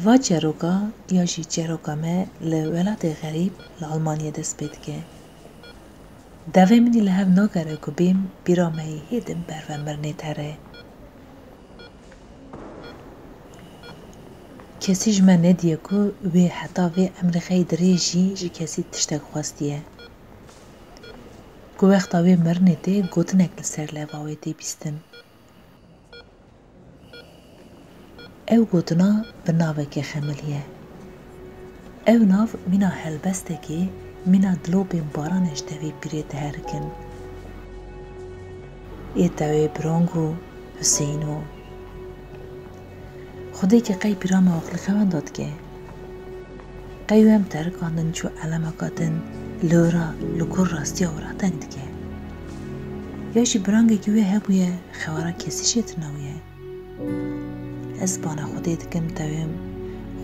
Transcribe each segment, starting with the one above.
و جروکا یا جی جروکا ما لولاد غریب لآلمانیا دست پید که. دوی منی لحو ناگره که بیم بیرامهی هیدم بر و مرنه تره. کسی جمع ندیه که وی حتی وی امریکای دریجی جی کسی تشتک خواستیه. که وقتا وی مرنه ده گوتنک لسر لواوی ده بیستن. او گوتنا به ناوه که خملیه. او ناو مینا هلبسته که مینا دلو بین بارانش دوی بیره دهرکن. ای دوی برانگو حسینو. خودی که قی بیرام آقلی خوان داد که قیو هم ترکاندن چو علمکاتن لورا لکور راستی آوراتن که یاشی برانگی که وی هبویه خوارا کسی شیط نویه از بانا خودی دکم دویم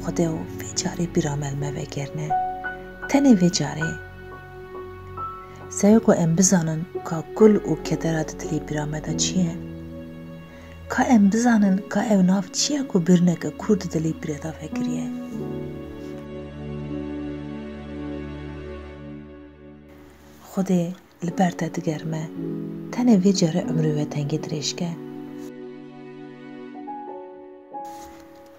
خودی و ویجاری بیرام علمه وگرنه تنی ویجاری سوی که ام بزانن که گل و کدرات دلی بیرامه دا چیه که ام بزانن که او ناف چیه که برنه که کرد دلی بیرده فکریه خودی لبرته دگرمه تنه وی جاره عمرو و تنگی دریشکه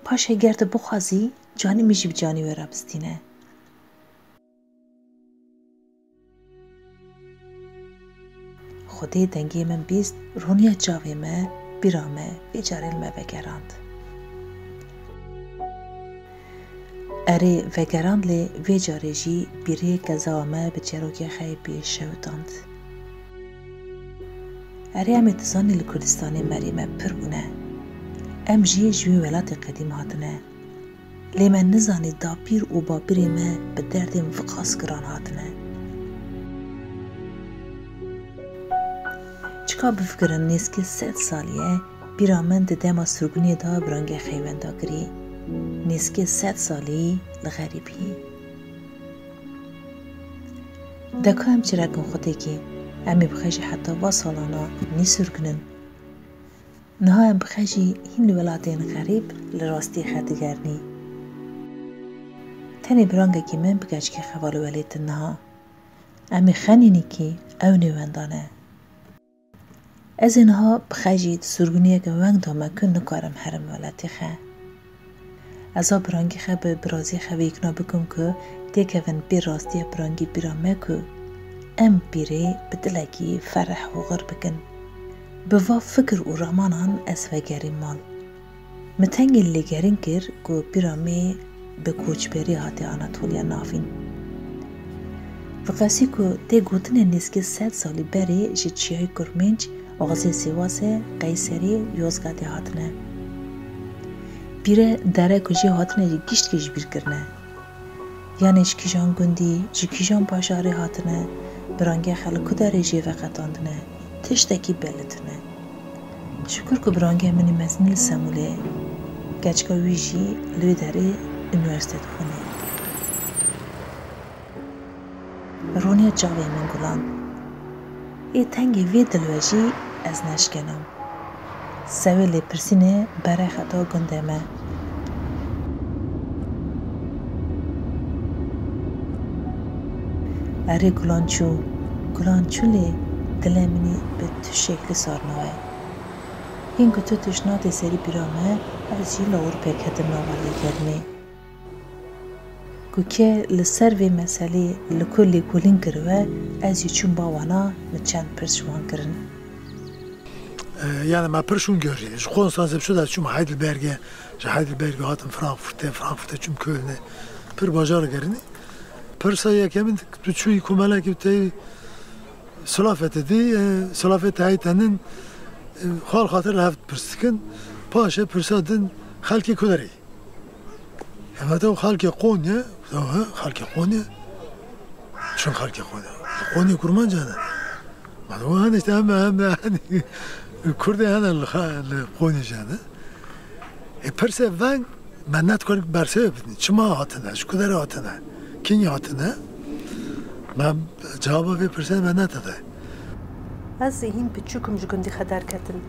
پاشه گرد بخوازی جانی میشی بجانی و رابستینه خودی دنگی من بیست رونیا جاوی ما بیرامه بیجاره المه بگراند اره وگراند لی وی جاره جی بیره گزاومه به چروکی خیلی بیش شوداند اره هم اتزانی لکردستانی مریمه پر بونه ام جی جوی ولات قدیم هاتنه لی من نزانی دا پیر و با بیرمه به دردم فقاس گران هاتنه چکا بفکرن نیست که 100 سالیه بیرامن ده دما سرگونی دا برانگ خیوندا گری نیست که 100 سالی لغریبی دکا هم چرکن خودی که امی بخشی حتی با سالانا نی سرگنن نها هم بخشی هین ولاتین غریب لراستی خدگرنی تنی برانگ که من بگش که خوالو ولیت نها امی خنینی که او نیوندانه از اینها بخشید سرگونیه که ونگ دامه کن نکارم حرم ولاتی خه از آب برانگی خه به برازی خه ویکنا بکن که دیگه ون بی راستی برانگی بیرامه که ام بیره بدلگی فرح و غر بکن به وا فکر و رامانان از وگری مال متنگی لگرین کر که بیرامه به کوچبری هاتی آناتولیا نافین وقتی که دی گوتن نیست که 100 سالی بری جیچیای کرمنج آغازی سیواسه قیصری یوزگاتی هاتنه بیره داره کجی هاتنه جی گیشت کش بیر کرنه یعنی کیجان گندی جی کیجان پاشاری هاتنه برانگه خلق کداره جی وقتاندنه تشتکی بلتنه شکر که برانگه منی مزنی لسموله گچکا ویجی لوی داره انویرستت خونه رونیا جاوی من گلان ای تنگی وی دلوجی از نشکنم سویل پرسینه برای خطا گندمه اره گلانچو لی دل منی به تو شکل سارنوه این که تو تشنات سری بیرامه از جی لاور پیکت نوالی گرنه که لسر وی مسئله لکلی کلین کروه از چون باوانا مچند پرشوان کرن yani ma perşun görüyor. Şu konsantre şu da çum Heidelberg'e hatım Frankfurt'e çum Köln'e per bajar gerini. Persaya kemin tuçuy kumala ki te salafet haytanin hal hatır haft persikin paşa persadın halki kudari. Ama da halki Konya, şun halki Konya kurman canı. Ma da hani işte ama Kurdi هذا القوني جانا برسه وان منات کنیم برسه ببینید چما هاتنه شکدر هاتنه کی هاتنه من جواب وی پرسه منات ده از ذهن بچوکم جگندی خدر کردن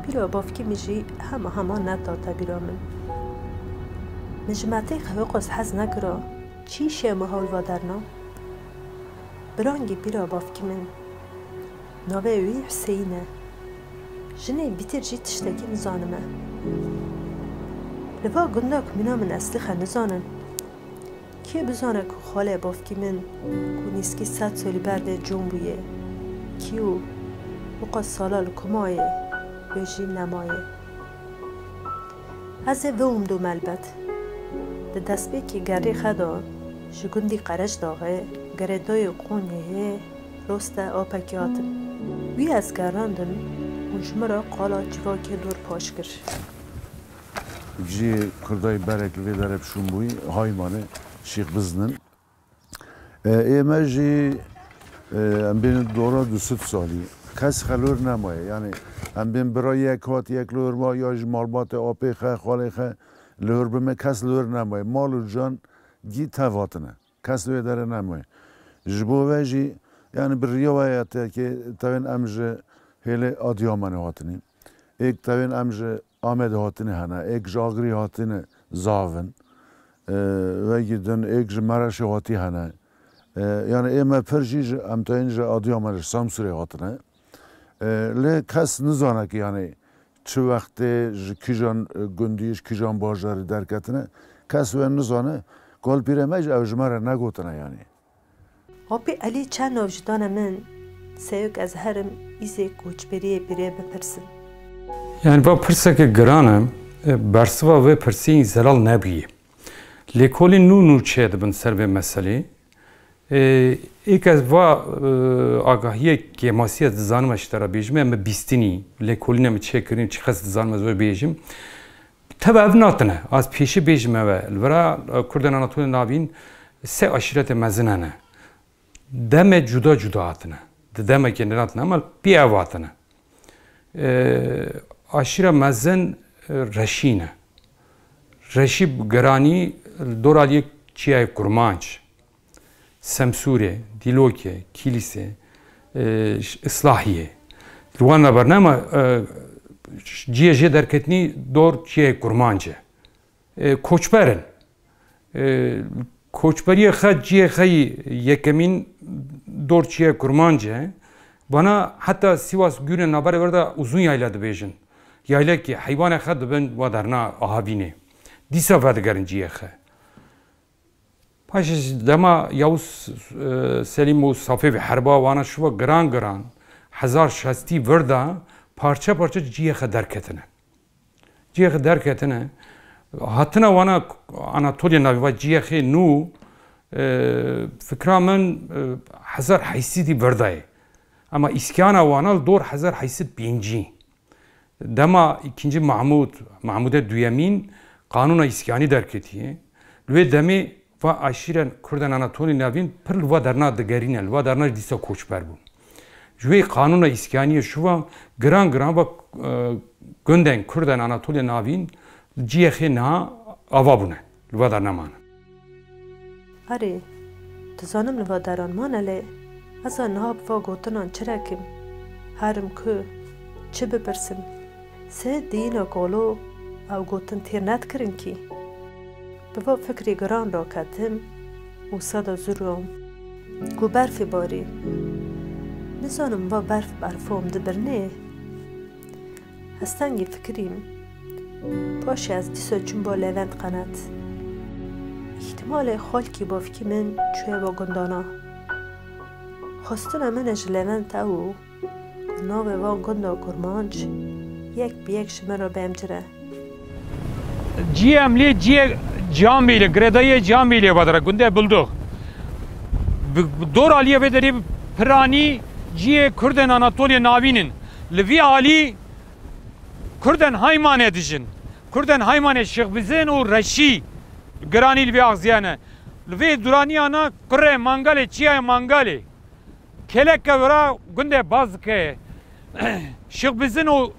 بیرو بافکی میشی همه نتا تا بیرامن مجمعتي خوقس حز نکرا چی شیم هول و درنا برانگی بیرا بافکی من نوه وی حسینه جنه بیتر جی تشتکی نزانمه لوا گنداک منا من اصلیخه نزانن که بزانه که خاله بافکی من که نیسکی 100 سالی برده جون بویه کیو وقت سالال کمایه بجی نمایه از ووم دو ملبت ده دست بی که گری خدا جگندی قرش داغه گردای قونه رسته آپکی آتم وی از گراندن اونجمرا قالا جواکی دور پاش کر جی کردای برک وی داره بشون بوی هایمانه شیخ بزنن ایمه جی ام بین دورا 200 سالی کس خلور نمایه یعنی ام بین برای یک هات یک لور ما یا مالبات آپی خه خاله خه لور بمه کس لور نمایه مال و جان گی تواتنه کس لور داره نمایه جبوه جی yani bir rivayette ki tavin amje hele Adıyaman'ı hatini. Ek tavin amje Ahmet hatini hana. Ek Jagri hatini zavin. Ve gidin ek Maraşi hati hana. Yani ema perji am tavin Adıyaman'ı Samsur'ı hatini. Le kas nizana ki yani çı vakti kijan gündiş kijan bajarı derketine kas ve nizana kol piremej evjmara negotine yani. Hopi Ali çan vücudana min seyuk az herim izê koçberiye bire bipirsin. Yani va pirseke giranım bersiva ve pirsiyên zelal nebiye. Lêkolên nû çê dibin ser vê meselê. İlk ez va agahiyê kêmasiya dizanim ji te re bêjim em bîstinî lêkolîne min çêkirin çi xes dizanim ez wê bêjim. Teve ev natine az pêşî bêjim ev li vera Kurdên Anatolya navîn sê aşîretê mezin hene. Deme cuda cuda hatine. Deme kendine hatine ama bir ev hatine. Aşire mezen reşine. Reşi gerani doraliye çiğe kurmanç. Semsure, Diloke, Kilise, Islahiye. Luana barnama ciğe derketni dor çiğe kurmançe. Koçberin. Koçberiye xat ciye xayi yekemin dorçiye kurmanca bana hatta Sivas Gürün haber verdi uzun yayla dibêjin. Yayla ki hayvana xat ben vadarna ahavine. Disa vadgarin ciye xa. Paş dema Yavuz Selim u Safi ve Herba wana şuva gran 1060 verda parça parça ciye xa derketine. Ciye xa derketine. Hatına vana Anatolya naviva ciğe nu fikramen hazar haysidi verday. Ama iskana vana dor hazar haysid birinci. Dema ikinci Mahmud'e düyemin kanuna iskani derketiye. Ve demi va aşiren Kürden Anatolya navin pır va darna digerine va darna disa koçber bu. Ve kanuna iskaniye şuva gran va gönden Kürden Anatolya navin ciğe na avabune lvadar naman. Are, tuzanım lvadaran manale, asa nahab va gotanan çirakim, harim ku, çi bipirsim, se dîna kolo ew gotin têr nedkirin ki. Bi va fikrê giran ra ketim û sada zûrom, ku berfê barî. Nizanim va berfom dibirnê. Hestengî fikirîm, پاشی از دیسا چون با لوند قنات احتمال خالکی بافکی من چوه با گندانا خواستن من اج لوند تاو ناو وان گندا کرمانج یک بیک شمه را بمجره جی املی جی جامیلی گردای جامیلی بدره گنده بلدو دور آلیه بدری پرانی جی کردن آناتولیا ناوینن لوی آلی Kürden haymane dijin. Kürden haymane şıkbizin u reşi granil bir ağziyane. Ve duraniyana kure mangale çiğe mangale. Keleke vera günde bazke şıkbizin u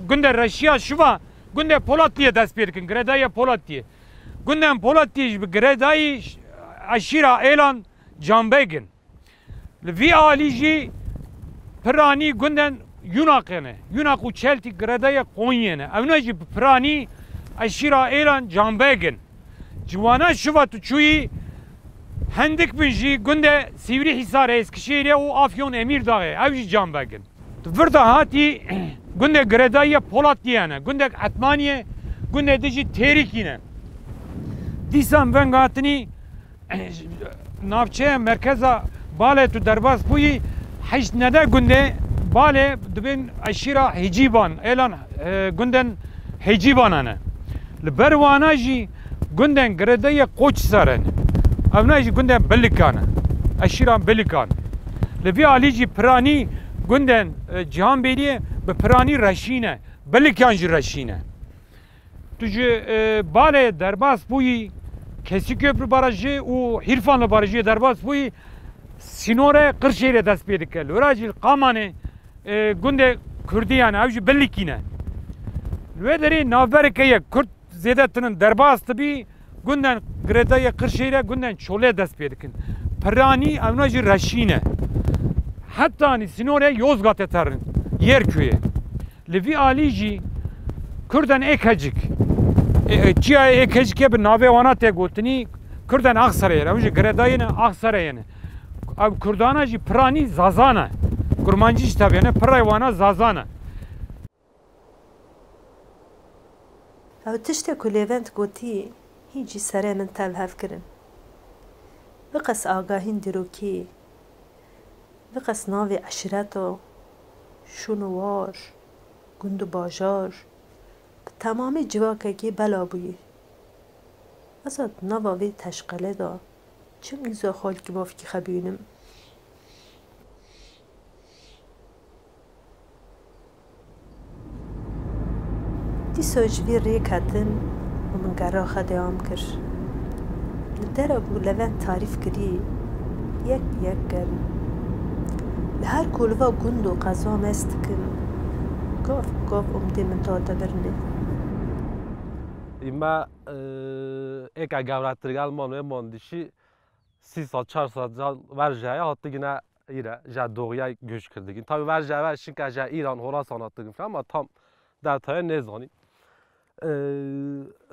günde reşiya şuva günde Polatliye dest birkin. Gredaya Polatliye. Günden Polatliye gredayı aşira elan cambegin. Ve alici pirani günden Yunakene, Yunaku Çelti Gradaya Konyene. Evnacı Prani Aşira Elan Cambegin. جوانا شوفا تشوي هندك بنجي قنده سيوري حصار اسكشيريا وافيون امير داغي اوجي جام باقن تفردا هاتي قنده قردايه بولات ديانا قنده عثمانيه قنده دجي تيريكينا دیسان ونگاتنی نافچه مرکزا باله تو درباس بوی حشت نده گنده باله دبین اشیرا هجیبان اعلان گندن هجیبانانه لبروانا جی گندن گرده قوچ سارن اونا جی گندن بلکانه اشیرا بلکان لبی علی جی پرانی گندن جهان بیریه به پرانی رشینه بلکان جی رشینه تو جی باله درباس بوی کسی köprü barajı و Hirfanlı barajı derbas bu Sinore Kırşehir'e dest peydikel. Loracil Kamane günde Kürdiyan avcı bellikine. Ve deri Navberke'ye Kürt zedetinin derbas tabi günden Greda'ya Kırşehir'e günden Çol'e dest peydikin. Perani avnacı Raşine. Hatta hani Sinore Yozgat eterin Yerköy'e. Levi Alici Kürden Ekacık. چیا ایکش که به ناوی وانا تگوتنی کردن آخسرایه روزی گردایه آخسرایه اب کردانا جی پرانی زازانه کرمانجیش تابیانه پرای وانا زازانه او تشته که لیونت گوتی هیچی سره من تل هف کرن بقص آگاهین دروکی بقص ناوی عشرتو شونوار گندو باجار تمامی جواکگی بلا بویی ازاد نواوی تشقله دا چه میزا خال که بافکی خبیونم دی سوجوی ریک هتن و من گرا خدیام کر لدر ابو لون تعریف کری یک بیک گرم لهر کلوا گند و قضا مستکن گاف گاف امدی من تا برنه ایما یک گاوراتری آلمان ماندیشی 3 سال 4 سال ورجای hatta yine İran doğuya göç kırdık. Tabii ورجای var çünkü İran Horasan attık falan ama tam detaya ne zanayım.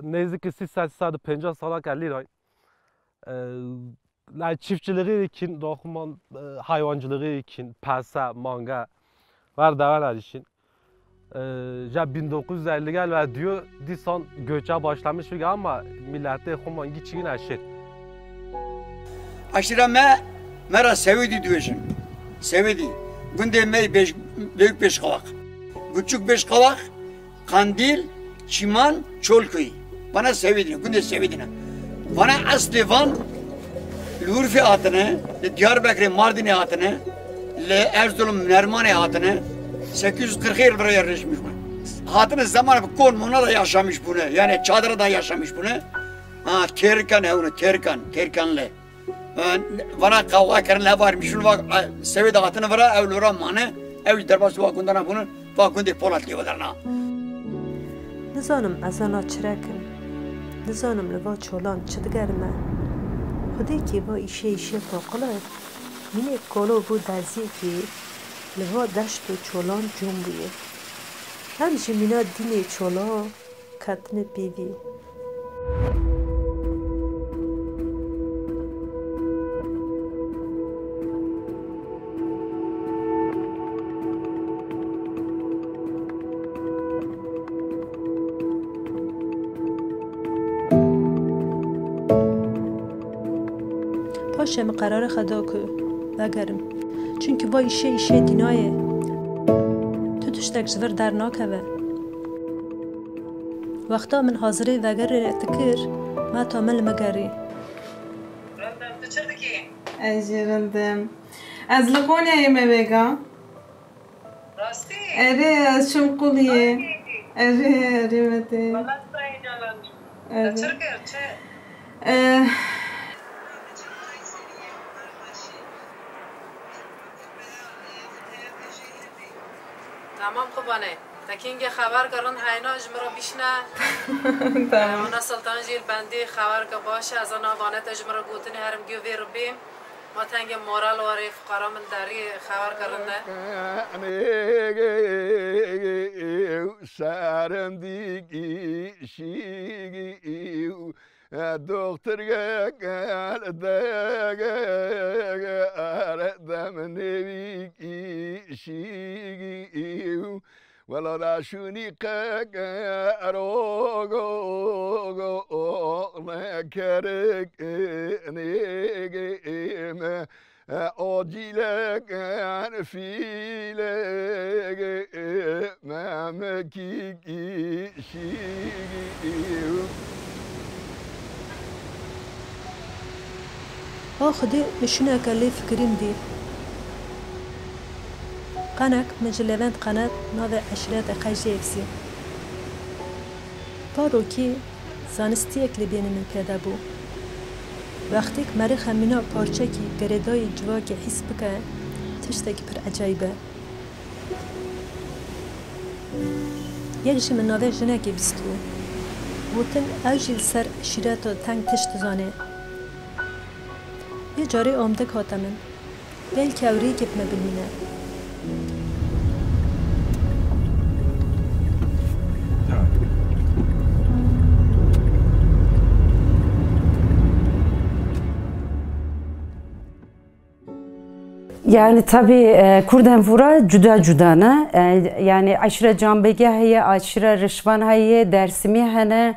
Neyse ki 350 sala geldi İran. Çiftçiliği için, doküman hayvancılığı için, pasa, manga var devam için. 1950 gel ve diyor disan göçe başlamış bir ama millete xuman geçin aşır. Aşıra mera sevdi diyorsun. Sevdi. Günde büyük 5 kavak. Küçük 5 kavak, Kandil, Çiman, Çolköy. Bana sevdi. Günde sevdi. Bana aslı Van, Lurfi atını, Diyarbakır Mardin'e atını, Erzurum Nerman'e atını 840 yıl buraya yerleşmiş bu. Hatını zamanı bu konumuna da yaşamış bunu. Yani çadırda da yaşamış bunu. Terkan evini, Terkanlı. Bana kavga keren ne varmış, şunu bak, sevdi hatını vara, evlura manı, ev derbası vakundana bunu, vakundir Polatlı vadarına. نزانم از آن چرکن نزانم لوا چولان چه دگرمه خودی که با ایشه فاقله مینه کالو بود درزی که لوا دشت و چولان جنبویه همیشه مینا دینه چولا کتن بیوی پاشم قرار خدا که بگرم چون که با ایشه دینایه تو تشتک جور در ناکوه وقتا من حاضره وگر اتکر ما تا مل مگری رندم تو چه بکی؟ اجرندم از لقونی ایمه بگا راستی؟ اره از شمقولیه اره مده والله سایی جالان چه کرد چه؟ تمام خوبانه تکینگ خبر کردن هاینا اجمرا بیشنه تمام اونا سلطان جیل بندی خبر که باشه از آن آبانت اجمرا گوتنی هرم گیو ویر بیم ما تنگ مورال واری فقرا من داری خبر کردن سرم دیگی شیگی دختر دم نویشی ولا راشونی قرار نکرک نگیم آجیلک فیلک ممکی شیگیم خودی نشونه کلی فکریم دی قناك من جلوند قنات ناوه عشرات خیجی افسی پاروکی زانستی اکلی بین من پیدا بو وقتی که مری خمینا پارچه کی گردای جواکی حس بکه تشتکی پر عجایبه یکشی من ناوه جنگی بستو بوتن اوجیل سر عشرات و تنگ تشت زانه یه جاری آمدک هاتمن بلکه اوری گب مبلمینه Yani tabii Kurden vura cüda cüdana yani aşırı cambege heye aşırı rışvan heye dersimi hene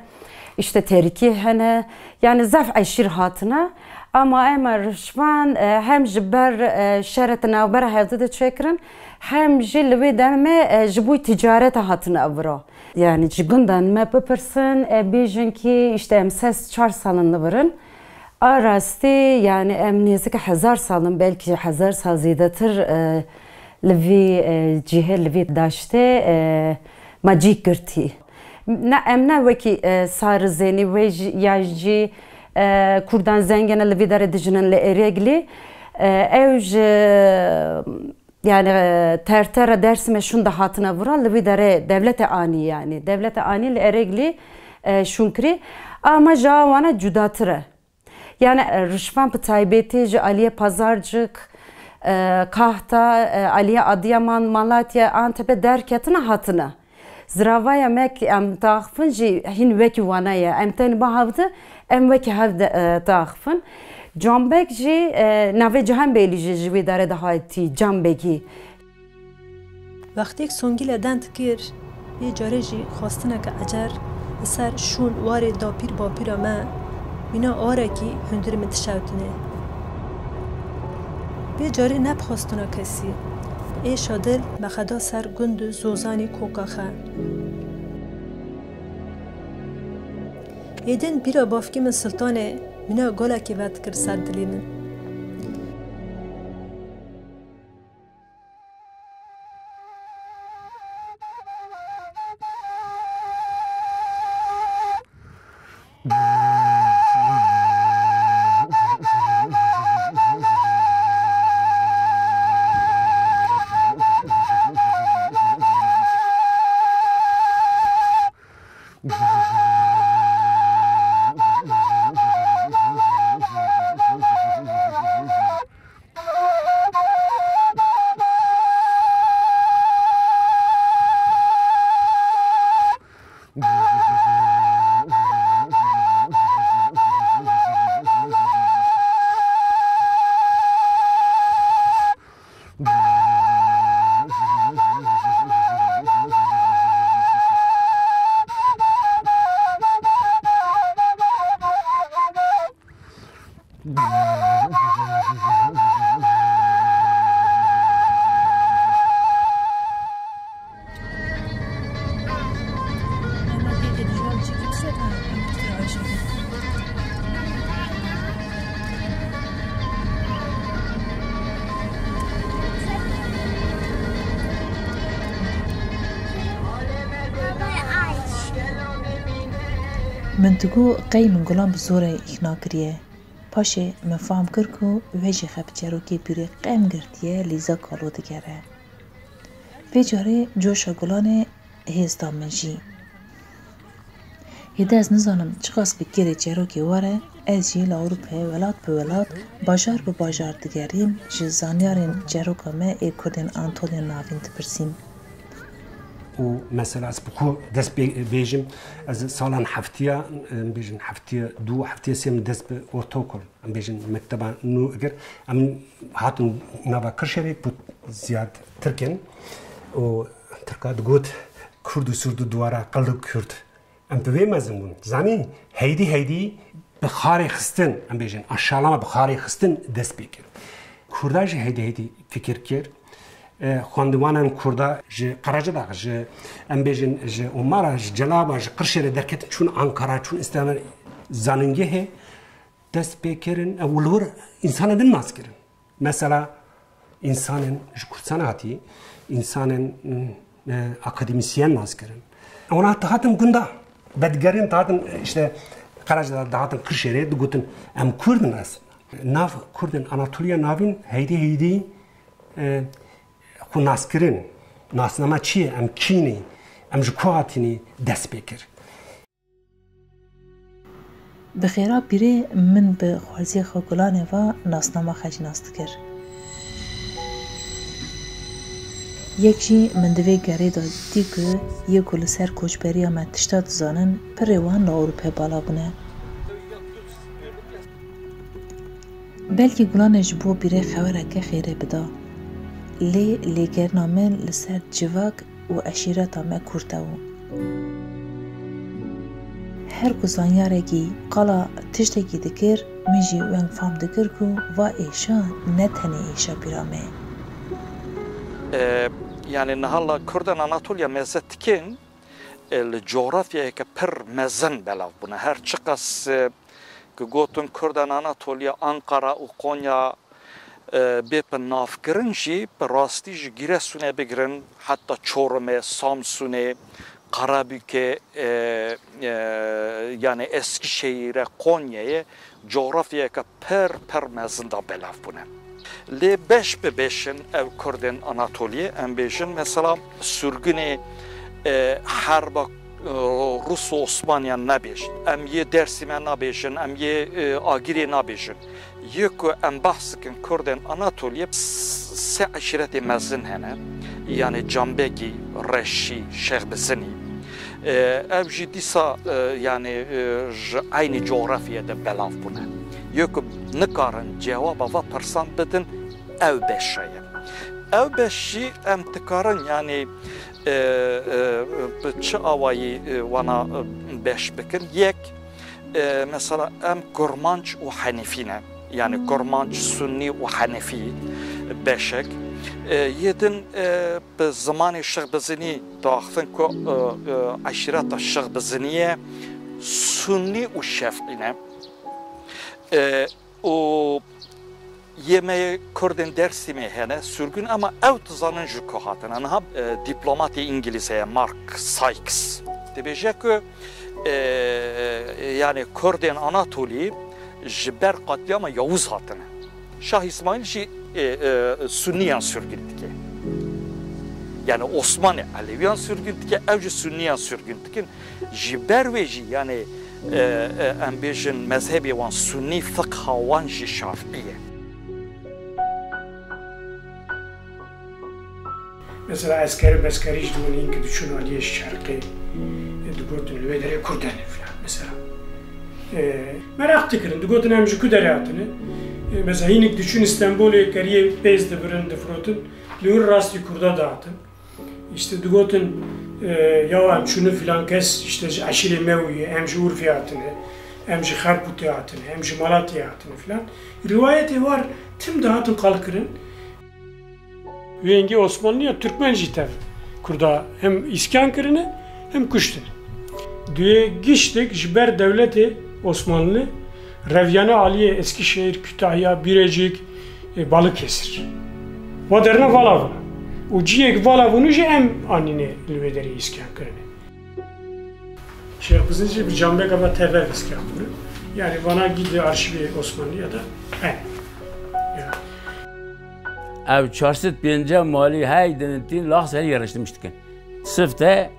işte teriki hene yani zaf aşırı hatına ama ama rışvan hem jiber şeretine ve berahevde de çekirin hem jilve deme jibu ticaret hatına avro yani jigundan me pepperson bijin ki işte emses 4 salını varın Arasti yani emniyeti ki 1000 salın belki 1000 sal ziyadetir levi cihe levi daşte macik girti. Ne emne veki sar zeni ve yajci Kurdan zengene levi dare dijinen le eregli evj yani tertera dersime şunda hatına vura levi dare devlete ani yani devlete ani le eregli şunkri ama javana cüdatıra. Yani Rışvan Pıtaybeti, Aliye Pazarcık, Kahta, Aliye Adıyaman, Malatya, Antep'e derketine hatına. Zravaya mek em tağfın ji hin veki vanaya em teni bahavdı em veki havde tağfın. Cambek ji nave cihan beyli ji vidare daha etti Cambeki. Vakti songile dent kir bir cari ji xwastine ke ecer ser şun warê dapîr bapîra me Mina arekî hundirî min tişewtine. Bê carî nepxwastuna kesî. Êşa dil me xeda ser gund û zozanî koka xe. Êdin bîra bavkî min Sultanê mina golekî ve dikir ser dilê min. من تگو قی من گلان بزوره اخنا کریه پاشه من فهم کر کو ویجی خب جروکی پیری قیم گرتیه لیزا کالو دگره ویجاره جوشا گلان هزدا منجی هده از نزانم چقاس بگیره جروکی واره از جیل اوروپه ولاد به ولاد باجار به باجار دگرین جزانیارین جروکا ما ای کردین آنتولین ناوین تپرسیم و مثلا از بخو دست بیجم از سالان هفتیا بیجن هفتیا دو هفتیا سیم دست به ارتوکل بیجن مکتب نو اگر ام هاتن نبا کرشری بود زیاد ترکن و ترکات گود کرد و سرد دوارا قلب کرد ام به مزمون زمین هیدی بخاری خستن ام بیجن آشالما بخاری خستن دست بیکر کرداج هیدی فکر کرد خواندوانان کرده ج قراجداغ ج ام بیجن ج عمره ج جلابه ج قرشره درکت چون آنکارا چون استعمال زننگه دست بیکرن اولور انسان دن ناز کرن مثلا انسان ج کردستان هاتی انسان اکادمیسین ناز کرن اونا تهاتم گنده بدگرین تهاتم işte قراجداغ تهاتم قرشره دگوتن ام کردن است ناف کردن آناتولیا ناوین هیدی خو ناسکرین ناسنامه چیه ام کینی ام جکواتینی دست بکر بخیرا بیره من به خوازی خوگلانه و ناسنامه خج ناست کر یک جی من دوی گره دادی که یک گل سر کوچبری آمد تشتاد زانن پر روان لا اروپا بالا بونه بلکه گلانش بو بیره خوره که خیره بدا لی گرنامن لسر جواک و عشیرت آمه کرتاو هر گزانیارگی قالا تشتگی دکر میجی وان فام دکر کو و ایشا نتنی ایشا بیرامه يعني نهلا كردن أناطوليا مزتكين الجغرافيا كبر مزن بلاو بنا هر چقاس كقوتن كردن أناطوليا أنقرة وقونيا بيبن نافكرن جي براستي جي گيرسونه بگرن حتى چورمه سامسونه قرابيكه يعني اسكشهيره قونيا جغرافيا كبر مزن دا بلاو بنا لی beş به beşin ev Kurdin Anatoliye em bejin mesela sürgünü harba Rus Osmaniya nabejin em ye Dersime nabejin em ye Agiri nabejin yeko em bahsıkin Kurdin Anatoliye se aşireti mezin hene yani Cambegi, Reşi, Şehbezini ev jidisa yani aynı coğrafyada belav buna yeko nikarin cevaba ve persan bedin ev beşeye. Ev beşi em tikarin yani çi avayı vana beş bikin yek mesela em Kurmanç ve Hanifine yani Kurmanç, Sunni ve Hanifi beşek yedin به زمان شهبزنی داختن که عشیرت شهبزنیه سنی و شافعی o yemeği Kurdin Dersim'e hene sürgün ama ev tuzanın jüko hatın. Anha diplomati İngilizce Mark Sykes. Dibece ki yani Kurdin Anatoli jiber katliama Yavuz hatın. Şah İsmail ji Sünniyan sürgündeki. Yani Osmanlı Aleviyan sürgündeki evci Sünniyan sürgündeki jiber ve ji yani em bêjin mezhebê wan Sunnî fiqha wan jî Şafî ye. Mesela askeri beskerî ji dûnîn ki diçûn aliyê şerqê digotin li wê derê Kurd hene filan mesela. Merak dikirin digotin em ji ku derê hatine. Mesela hinek diçûn İstanbulê keriyê pêz dibirin difirotin li wir rastî Kurda dihatin. İşte digotin ya em şunu filan kes işte aşire meviye hem ji Urfê hatine hem ji Xerpûtê hatine hem ji Malatyê hatine filan rivayetê var tim dihatin qalkirin wêngî Osmanlıya Türkmen jî tev Kurda hem iskan kirine hem kuştine duê giştek ji ber devletê Osmanlı Revyane Aliye Eskişehir Kütahya Birecik Balıkesir ve derine vala o ciyek vala bunu jî em anîne li wê derê iskan kirine. Şehbezin jî bir cambeka ve tev iskan kirin. Yani bana gidi arşivi Osmanlı'ya da en. Ev çarşıt bence mali hey denetin lahs her yarıştırmıştık. Sıfte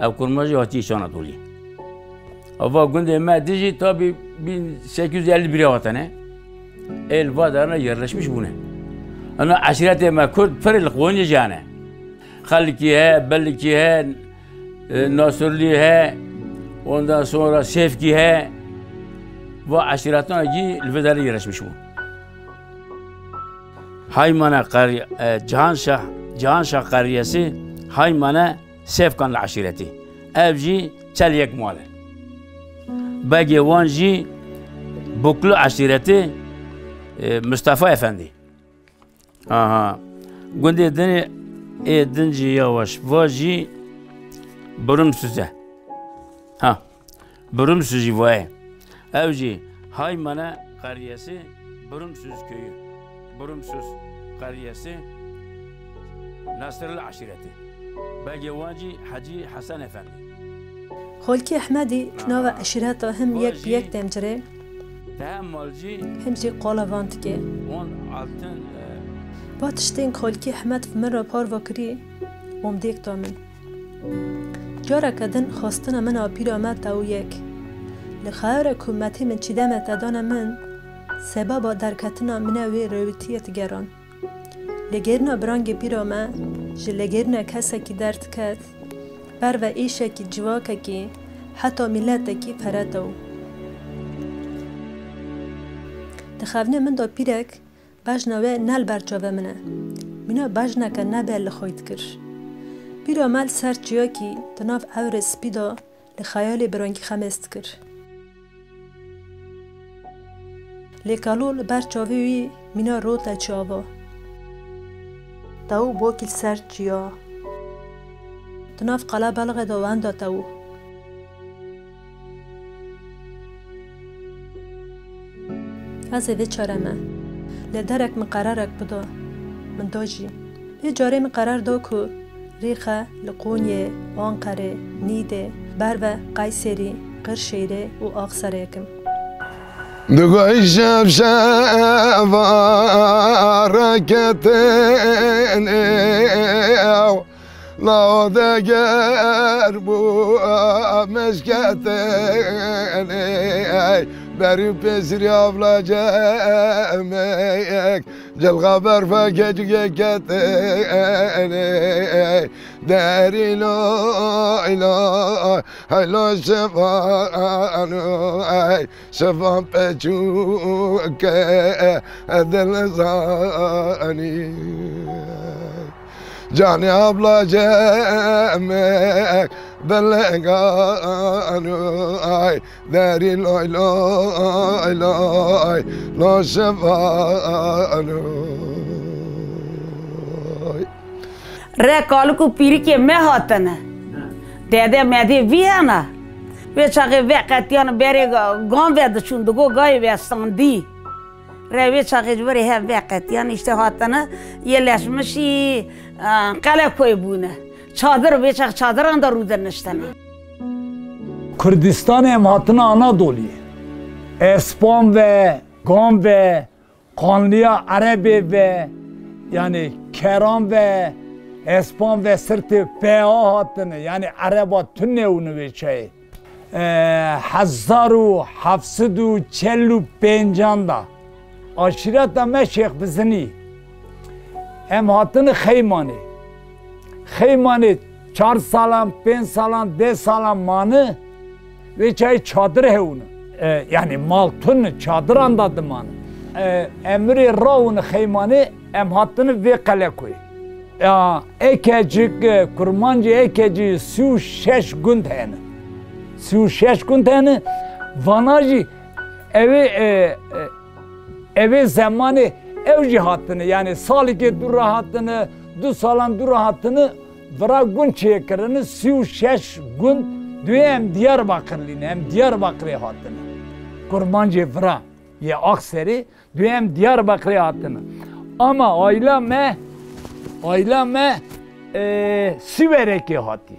ev kurmacı hatiye şu Anadolu'ya. Ama günde medeci tabi 1851 vatane elvadarına yerleşmiş bu ne? Ana aşirete me Kurd peril Konya jane. Xalki he, belki he, Nasırlı he, ondan sonra Şefki he ve aşiretine ki lüvederi yerleşmiş bu. Haymana Cihanşah kariyesi Haymana Sefkanlı aşireti. Evci Çelyek malı. Bagi Vanji Buklu aşireti Mustafa Efendi. Aha. Günde dinci yavaş vaji Burumsüze. Ha. Burumsüzü vay. Evci Haymana kariyesi Burumsüz köyü. Burumsüz kariyesi Nasırlı aşireti. Bagi Vanji Hacı Hasan Efendi. Holki Ahmedi nava aşireta hem yek biyek demcire hem jî qalavan dike. Ba tiştên Holki Ahmed min re parva kirî omdêk da min. Careke din xwastina min a pîra me tew yek. Li xeyra ku metê min çîdeme te dana min, sebeba derketina min e wê rewîtiye digeran. Lêgerîna birangê pîra me ji lêgerîna kesekî derdiket, ber ve îşekî civakekî heta mîletekî feretew. Dixebine min da pîrek bejna wê ne li ber çavê min e. Mîna bejneke nebe li xwe dikir. Pîra me li ser çiyakî di nav ewrê spî da li xeyalê birangî xemes dikir. Lêkalo li ber çavê wî mîna rota çava. Tew bokî li ser çiya. Di nav qelebeligê de wenda tew. Ez ê vê çare me. Li derek min qerarek bida. Min da jî. Vê carê min qerar da ku rêxe li Qonyê, Anqerê, Nîdê, Berve, Qeyserî, Qirşêrê û Axserê kim. Dugoy şevşeva reketini la deger bu meşketini beri pesri avlacemek cel haber fakir geketini deri la ilahe illa şefanu şefan peçuke edel zani Cani abla cemek belenganu ay deri loy loy loy lo şefanu Rekalu ku piri ke me hatane dede medi viana ve çağı ve katiyan bere gam ve dışındı go gay ve standi Revi çağıcıları hep vaktiyan işte hatana yerleşmişi kale koy bune. Çadır ve çadır anda rudan niştene. Kürdistan hem hatına Anadolu'ya. Espan ve Gam ve Kanlıya Arabi ve yani Keram ve Espan ve Sırtı P.A. hatını yani Araba tünne unu ve çayı. Hazzaru, Hafsudu, Çellu, Pencanda. Aşiret me Şeyh Bizini em hatını Xeymani 4 salam 5 salam 10 salam manı ve çay çadır hevunu yani maltun çadır andadı manı emri raun Xeymani em hatını ve kale koy ekecik kurmancı ekeci 36 gün tane 36 gün tane vanacı evi zamanı ev cihatını yani salike dur rahatını, du salan dur rahatını vira gün çekirini 36 gün düğüm Diyarbakırlı'nı hem Diyarbakır'ı hatını. Kurmancı vira ya akseri düğüm Diyarbakır'ı hatını. Ama aileme Siverek'i hatı.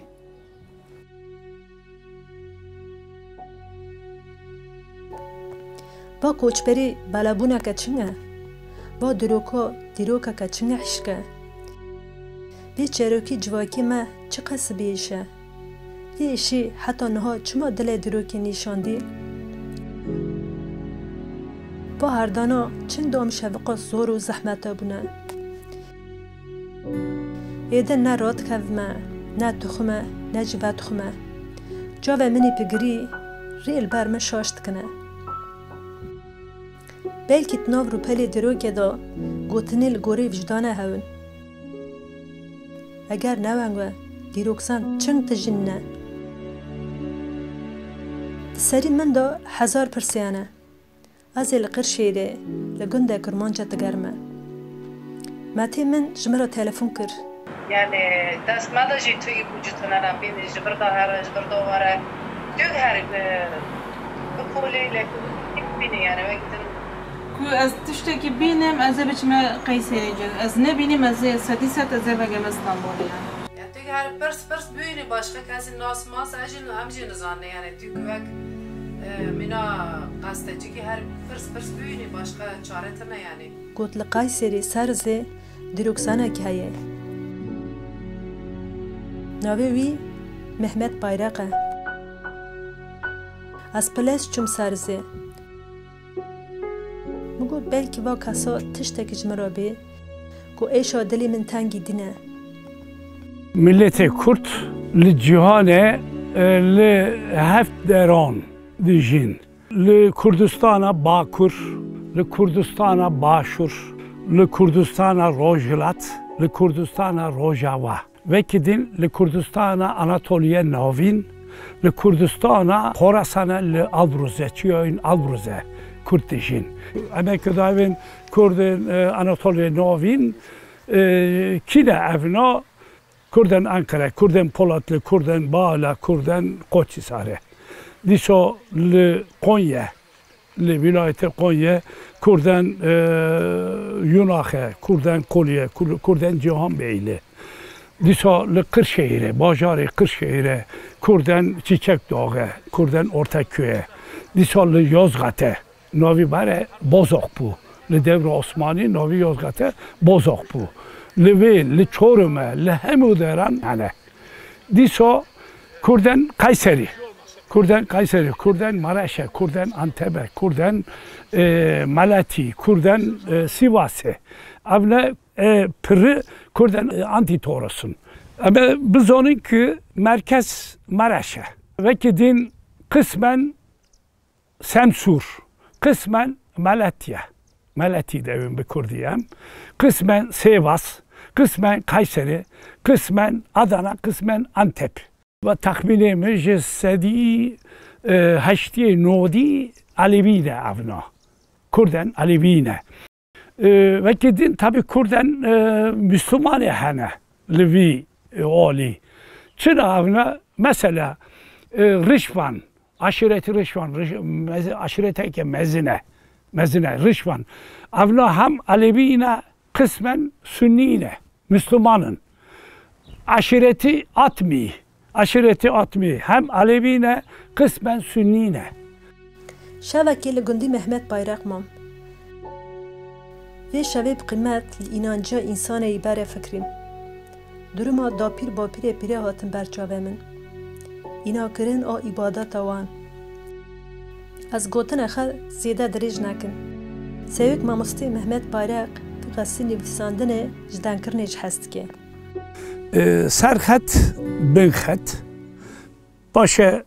با کوچبری بلابونه که چنگه با دیروکا که چنگه حشکه بی چروکی جواکی ما چه قصبی ایشه دی ایشی حتی نها چما دل دیروکی نیشاندی با هردانا چند دوم شفقا زور و زحمت بونه ایده نه راد کف ما نه تخمه نه جیبه تخمه جاوه منی پگری ریل برمه شاشت کنه بلکی تناو رو پلی دروگه دا گوتنی لگوری وجدانه هون اگر نوانگوه دیروکسان چنگ تجین نه سری من دا 1000 پرسیانه از القرشیره لگنده کرمانجا تگرمه ماتی من جمرا تلفون کر yani destmala jî tu yê vücuduna bînî ji bir here ji bir dovare tu her bi kolê bînî yani wektin ku ez tiştekî bînim ez ê biçime Qeyserê ez nebînim ez ê sedî set ez ê vegem İstanbulê yani tu her pirs bînî başka kesî nas mas em jî nizanî yani tu wek mina qastecikî her pirs bînî başka çaretine yani got li Qeyserê serzê dîroksanekî heye ناوی وی محمد بایرقه از پلیس چوم سرزه مگو بلکی با کسا تشتکی جمرا بی گو ایشا دلی من تنگی دینه ملت کرد لجهانه لهفت دران دیجین لکردستان باکر لکردستان باشور لکردستان روجلات لکردستان روجاوا وکدین لکردستان آناتولیه ناوین لکردستان خراسان لالبروزه چیاین البروزه کردیشین اما کداوین کردن آناتولیه ناوین کیده اونا کردن انکره کردن پولاتlı کردن بالا کردن قوچیساره دیسو لقونیه لولایت قونیه کردن یوناخه کردن کلیه کردن جهان بیله دیسا لقرشهیره باجار قرشهیره کردن چیچک داغه کردن ارتکوه دیسا لیازغته ناوی بره بازاق بو لدور عثمانی ناوی یازغته بازاق بو لویل لچورمه لهمو درن هنه دیسا کردن قیصری کردن مرشه کردن انتبه کردن ملتی کردن سیواسه evle pırı Kürden anti torusun. Ama biz onun ki merkez Maraş'a ve ki kısmen Semsur, kısmen Malatya, Malati devim bir Kürdiyem, kısmen Sivas, kısmen Kayseri, kısmen Adana, kısmen Antep. Ve tahminimiz sedi haştiye nodi Alevine avna, Kürden Alevine. Ve ki tabi Kürden Müslüman hane, Levi oli. Çin avna mesela Rişvan, aşireti Rişvan, aşireteke mezine, Rişvan. Avna hem Alevine, kısmen Sünnine, Müslümanın. Aşireti Atmi, hem Alevine, kısmen Sünnine. Şevekeli Gündi Mehmet Bayrakmam. Ve şeveb kıymet inanca insana ibare fikrim. Duruma dapir bapire pire hatın berçavemin. İna kirin o ibadet avan. Az gotin exe ziyade derij nakin. Sevik mamusti Mehmet Bayrak tıqası nivdisandine jdankirne jhestke. Serxet, binxet, başa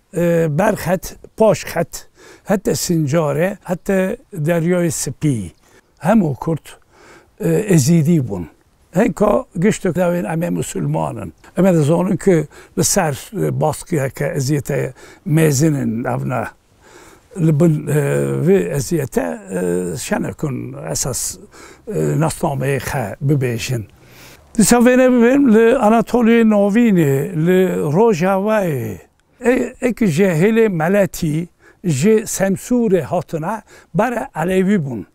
berxet, paşxet, hatta sincare, hatta deryay Spi. Hemû Kürt ezîdî bûn. Henka giştek devên em ê Müslümanin. Em ê dizanin ki li ser baskiyeke eziyete mêzinin evne li bin vê eziyete şenekin esas nasnameyê xwe bibêjin. Dîsa vêne bibêm li Anatoliyê Navînê li Rojavayê eke ji hêlê Meletî ji Semsûrê hatine bere Elewî bûn.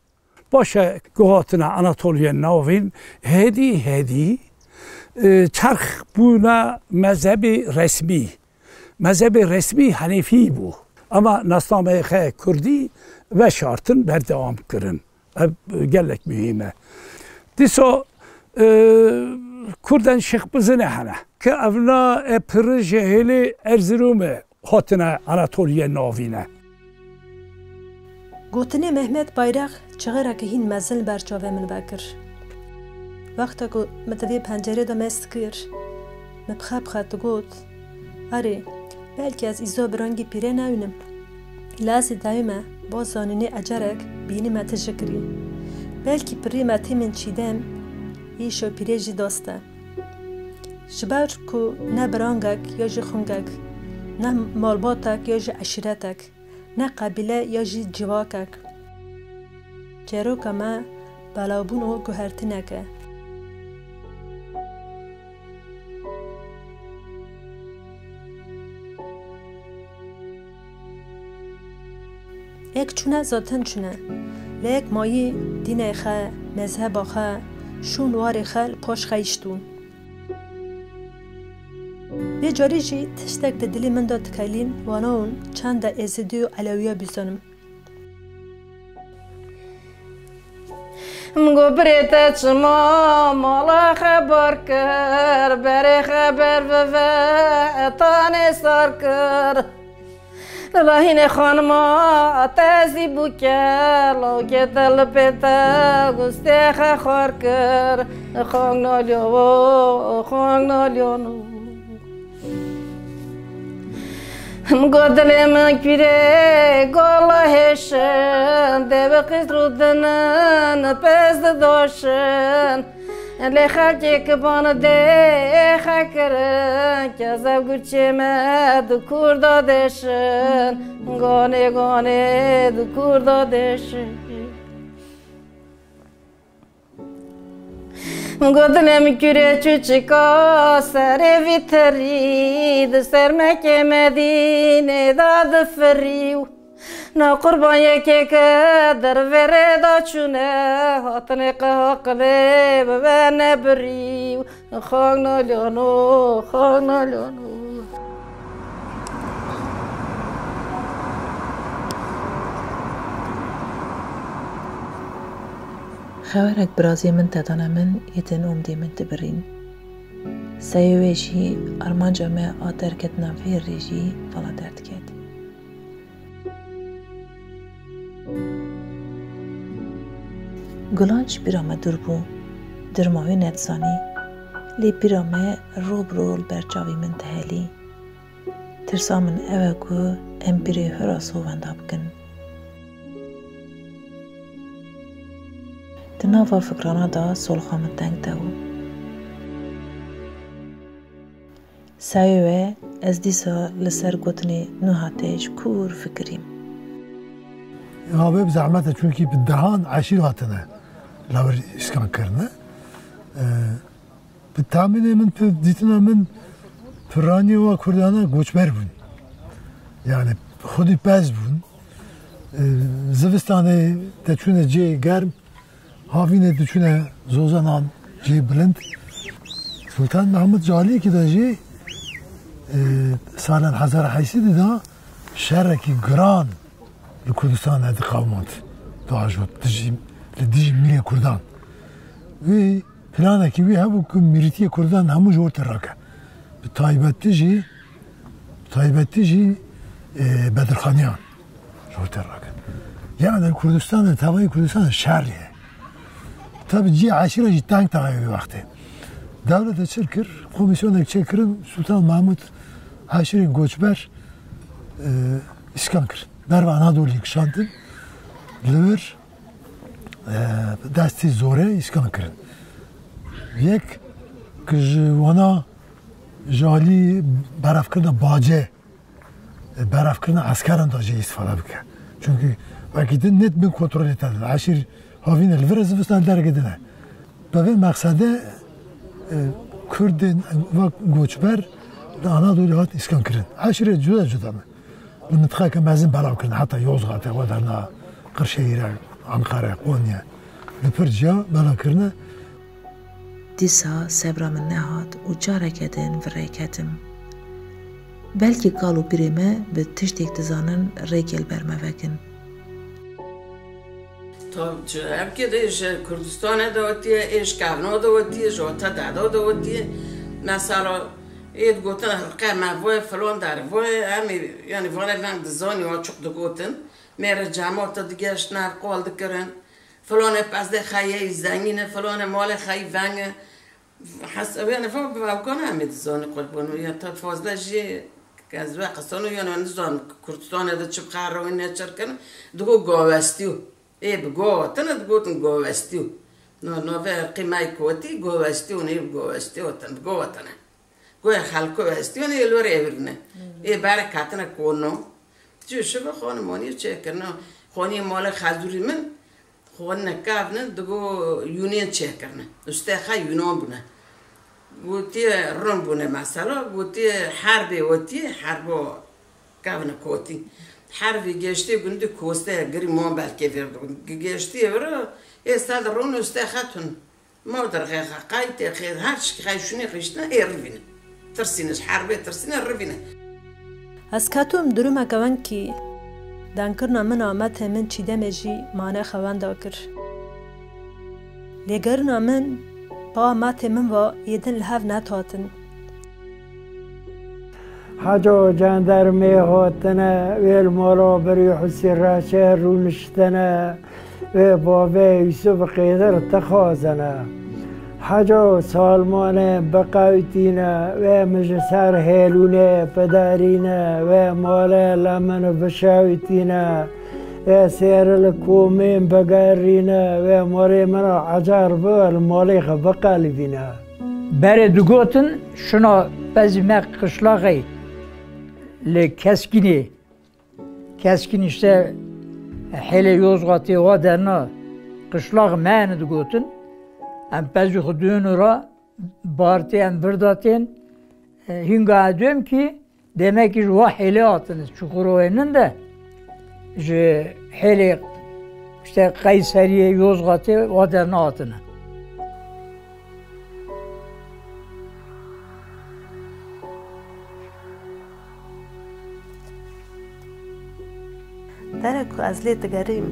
Başa guhatına Anatoliye Navin hedi çarx buna mezhebi resmi Hanefi bu. Ama nasname-i Kürdi ve şartın berdevam kırın. Gelek mühime. Diso Kürden şıkbızı hana. Ki evna pırı jeheli Erzurum'e hatına Anatoliye Navine. Gotine Mehmet Bayrak çığıraki hin mezil berçave min vekir. Vakta ku me tevê pencerê de mest kir, مبخه بخه گوت اره بلکه از ایزا برانگی پیره نوینم لازی دایمه با زانینه اجرک بینی ما تشکری بلکه پری ما تیمن چیدم ایشو پیره جی داسته شبار کو نه برانگک یا جی خونگک نه مالباتک یا جی عشیرتک نه قبیله یا جی جواکک چرا که ما بلاوبون و گوهرتی نکه ایک چونه ذاتن چونه لیک مایی دینه خه مذهب خه شون واری خل پاش خیشتون به جاری جی تشتک ده دلی من دا تکلین واناون چند ده ازدی و علویه بیزانم مگو بریت چما مالا خبر کر بری خبر و اتانه سار کر راهین خانما تازی بوکر لوکه دل پیتا گسته خور کر خانگ نالیو خانگ نالیونو گودلی من کیره گالا هشن دو قیز رودنن پس داشن لیخا که بان ده خکرن که زب گرچه ما دو کور دادشن گانه گانه دو کور دادشن گودنم کیره چوچکا سر ویتری سر مکه مدینه داد فریو نا قربان یکی که در وره دا چونه هاتنه قهقله ببنه بریو خاک نالیانو خاک نالیانو خبرك برازي من تدانا من يتن أمدي من تبرين سيويشي أرمان جامع آتر كتنا في الريجي فلا درد كت گلانچ بیرامه دربو درماوی ندزانی لی بیرامه روب رول برچاوی من تهلی ترسا من اوه گو امپیری هراسو ونداب کن دناوا فکرانا دا سولخا من تنگ داو سایوه از دیسا لسر گوتنی نوهاتش کور فکریم یا به زحمت چونکی به دهان عشیر هاتنه لاور اسکان کرنه به تامین من دیتنا من پرانی و کردانا گوچبر بون yani خودی پز بون زوستانه تچونه جی گرم هاوینه تچونه زوزانان جی بلند سلطان محمد جالی که دا جی سال 1800 دا شرکی گران لکردستان هدی قومات داجود لدیج میری کردان وی پلانه که وی هبو که میریتی کردان همو جور تراکه به تایبتی جی بدرخانیان جور تراکه یعنی کردستان تاوی کردستان شهریه tabi جی عشیره جی تنگ تاوی وقتی دولت چل کر komisyon چل کرن سلطان محمود عشیرین گوچبر iskan kır. Merve Anadolu'yu kışantın. Lüver desti zore iskan kırın. Yek kız ona jali barafkırna bağcı barafkırna askeran da ceyiz falan bike. Çünkü vakit net bir kontrol eder. Aşir havin lüver zıvıstan dergedine. Böyle maksadı Kürdün ve göçber Anadolu hat iskan kırın. Aşire cüda mı? ونتخاك مازن بلاو كنا حتى يوزغات ودرنا قرشيرة أنقرة قونيا لبرجا بلا كرنا دیسا سبرا من نهاد و جارك يدن وريكتم بلكي قالو بريمه به تشتيك تزانن ريكل برما وكن طب هم كده ايش كردستان دوتيه ايش كافنا دوتيه جوتا دادا دوتيه مثلا اید گوتن قیمه وای فلان داره وای همی یعنی وانه ونگ دزانی ها چوک دو گوتن میره جماعت دیگهش نر قال دکرن فلان پس ده خیه زنگینه فلان مال خیه ونگه حس يعني فوق بأوكان هم تزان قربانو يعني تا فاضل جی که از وقت قصانو یعنی من زان کردستان هذا چه بخار رو اینه چرکن دو گاوستیو بگاو تنه دو گاوستیو نو به قیمه کوتی گاوستیو نه گاوستیو تن بگاو تنه گوی خالکو وستیو نه یلوری ابرنه برای کاتنه کونو جو شب خانمانی چه کنه خانی مال خازوری من خون نکافنه دو یونین چه کنه استخا یونان بونه گوتی روم بونه مثلا گوتی حربی وتی حربو کافنه کوتی حربی گشتی گنده کوسته گری ما بلکه ورد گشتی ورا استاد رون استخاتون ما در قایت خیر هرچ که خیشونی خیشنا ایربینه ترسینش حربی ترسینه ربینه از کاتوم درم اگوان کی دانکرنا من آمد من چیده مجی مانه خوان داکر لگرنا من با مات من و یدن لحاف نتاتن حاجو جاندرمي هوتنا والمورو بريح السراشه رونشتنا وبابا يوسف قيدر تخازنا حاجو سالمان بقايتنا ومجسر هيلونا بدارينا ومولا لمن بشاوتنا وسير الكومين بقارينا وموري مرا عجار بالموليخ بقالبنا بردوغوتن شنا بزمه قشلاغي لكسكيني كسكيني işte hele Yozgat'ı o derna qışlaq məni dugotin am pezü xudunura bartiyen birdatin hinga diyorum ki demek ki o hele atınız Çukurova'nın da hele işte Kayseri'ye Yozgat'ı o derna atını. درک از لیت گریم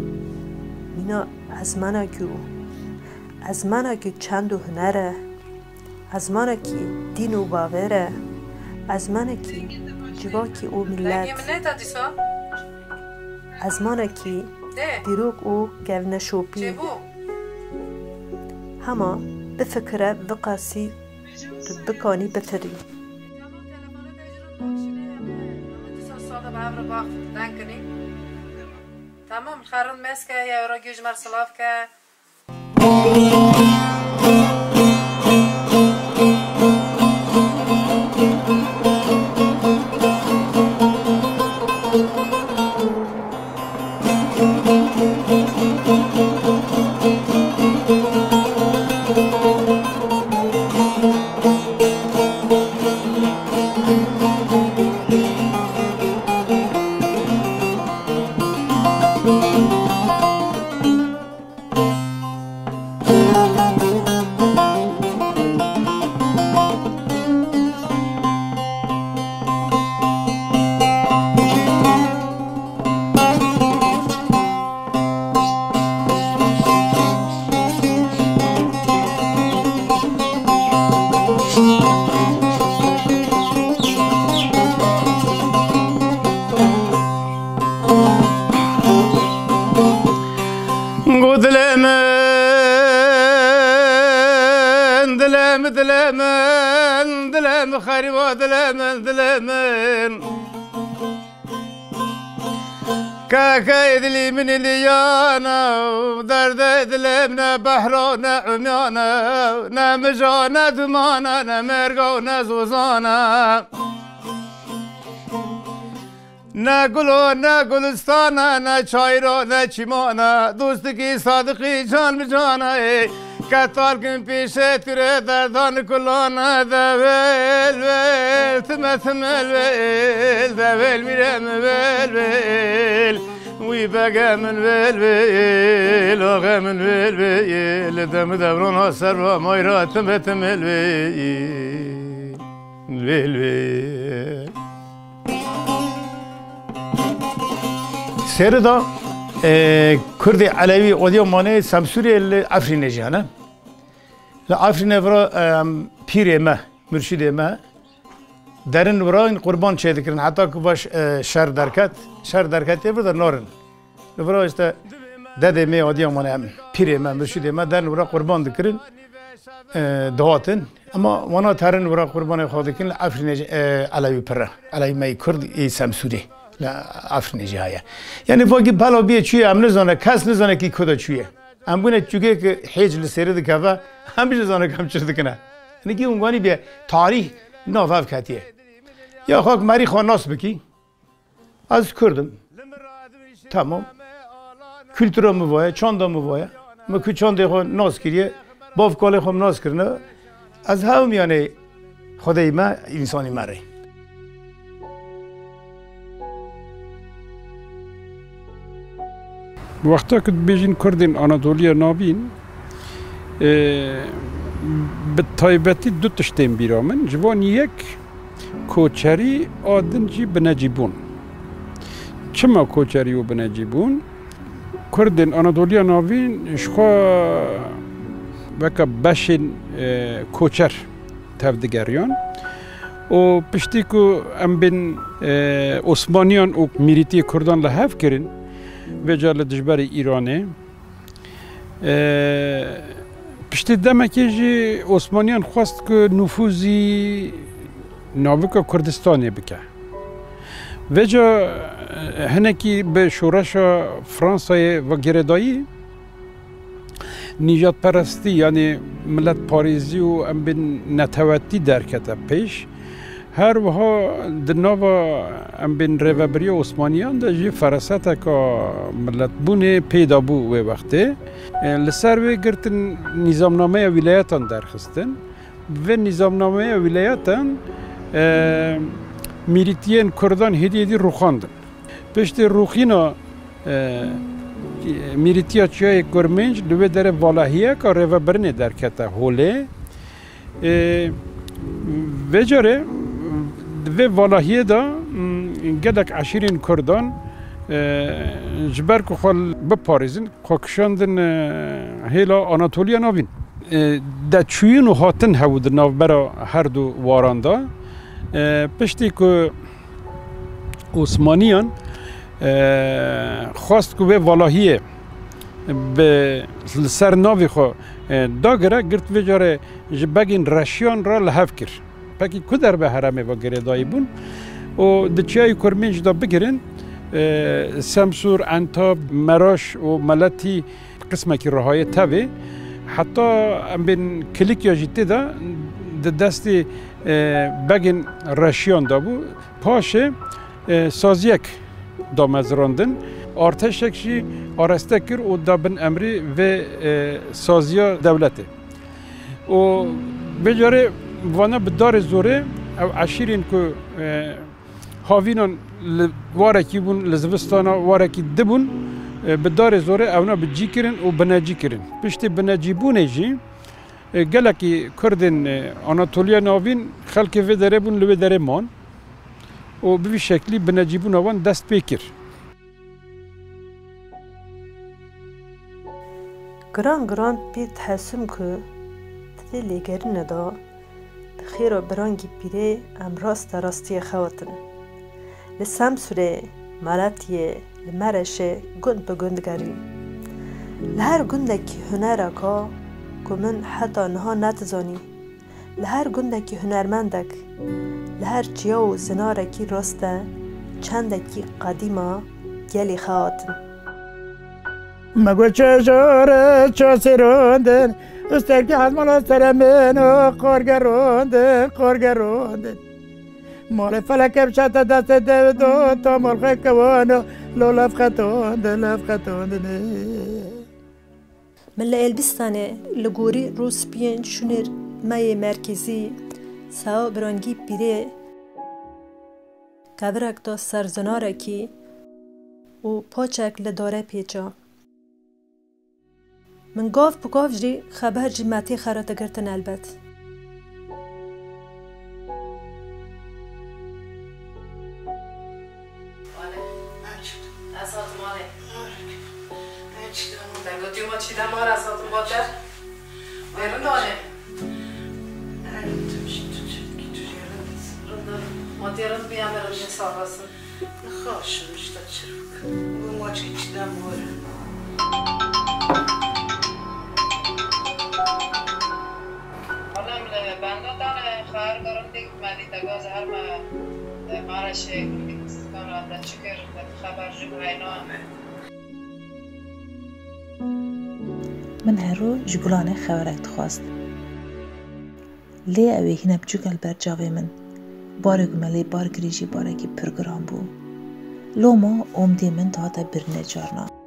مینا از مانا که چند و هنره از مانا که دین و باوره از مانا که جواکی او ملت از مانا که دیروک او گونه شوپی هما بفکره بقاسی بکانی بتری تمام خارن مسكه يا راجل مرسلاف که دلم خریبا دلمن كاكا دلي من ليانا درد دلمنا بحرانا عميانا نا مجانا دمانا نا مرقانا زوزانا نا گلستانا نا چایرا نا چیمانا دوستکی صادقی جان بجانا کتال کن پیشه تیره دردان کلانا دویل ویل تمل ویل دویل میرم ویل ویل وی بگه من ویل ویل آقه من ویل ویل دم دوران ها سر و مایرا تمل ویل ویل ویل سر دا کرد علوی اودیو مانه سمسوری افرین جهانه افرین ورا پیر ما مرشد ما درن ورا این قربان چه دکرن حتی که باش شر درکت یه در نارن ورا است داده می اودیو مانه پیر ما مرشد ما درن ورا قربان دکرن دهاتن اما وانا ترن ورا قربان خود کن افرین علوی پره علوی می کرد ای سمسوری لا افرین جایا یعنی واقعی بالا بیه چیه ام نزانه کس نزانه کی کدا چیه ام بونه چوگه که هیچ لسیره دکافه هم بیش نزانه کم چرا دکنه یعنی کی اونگانی بیه تاریخ نافف کتیه یا خاک مری خاناس بکی از کردم tamam kültürümü var, çandamı var. Ama ki çanday خو ناز کریه باف کاله خو ناز کرنه از هم یعنی خدای ما انسانی مره وقتا که بیشین کردین آناتولیا نابین به تایبتی دو تشتیم بیرامن جوان یک کوچری آدنجی بنجیبون چما کوچری و بنجیبون کردن آناتولیا ناوین شخوا وکا بشین کوچر تفدگریان و پشتی که ام بین عثمانیان و میریتی کردان لحف کرن و جال دجبر ایرانه پشتی دمکی جی عثمانیان خواست که نفوذی ناوکا کردستانی بکه و جا هنکی به شورش فرانسای و گردایی نجات پرستی یعنی ملت پاریزی و ام بین نتواتی درکته پیش هر وها دنوا ام بین ریوبری عثمانیان دا جی فراسته که ملت بونه پیدا بو و وقته لسر و گرتن نظامنامه ولایتان درخستن و نظامنامه ولایتان میریتیان کردان هدیه روخاندن پشت روخینا میریتیا چیای گرمنج دوی در والهیه که ریوبرنه درکته هوله وجاره دوی والهیه دا گلک عشیرین کردان جبر که خال بپاریزن کشاندن هیلا آناتولیا ناوین دا چوین و هاتن هود ناو برا هر دو واراندا پشتی که عثمانیان خواست که به والهیه به سر ناوی خو داگره گرت وجاره جبگین رشیان را لحف کر پکی کدر به حرمه و گردایی بون و دچیای کرمینج دا بگیرن سمسور انتاب مراش و ملتی قسمه که رهای تاوی حتی ام بین کلیک یا جیتی دا دستی بگین رشیان دا بو پاشه سازیک دامزراندن ارتشکشی آرسته کر و دابن امری و سازیا دولته و بجاره وانا بدار زوره او عشیرین که هاوینان وارکی بون لزوستانا وارکی دبون بدار زوره اونا بجی کرن و بنجی کرن پشت بنجی بونه جی گلکی کردن آناتولیا ناوین خلک و داره بون لو داره مان و به شکلی بنجیبون آوان دست پیکر گران پید حسم که تده لیگرین دا خیر و برانگی پیره ام راستی خواتن لسم سوره مالتیه لمرشه گند به گند گریم لهر گندکی هنره که من حتی نها نتزانی لهر گندکی هنرمندک لهر چیا و زنارکی راسته چندکی قدیما گلی خواتن مگو چشاره چاسی روندن استرکی حزمالا سرمینو قرگروندن مال فلک بشت دست دو تا ملخه کوانو لو لفختوندن من لالبستانه لگوری روز پین شونر مای مرکزی ساو برانگی پیره کبرک دا سرزناره کی و پاچک لداره پیچا من گاف بگاف جی خبر جمعتی خراته گرتن البت Diyorum bir yamerım ne sağlasın. Hoşum işte çırpık. Bu maç içten var. مالی تگاز هر ما مارشه کردستان آده چکر خبر جب عینانه من هرو جگلانه خبرک خواست لی اوی هینه بچوکل بر جاوه من بارگ ملی بارگریجی بارگی پرگرام بو لوما اومدی من داده برنه جارنا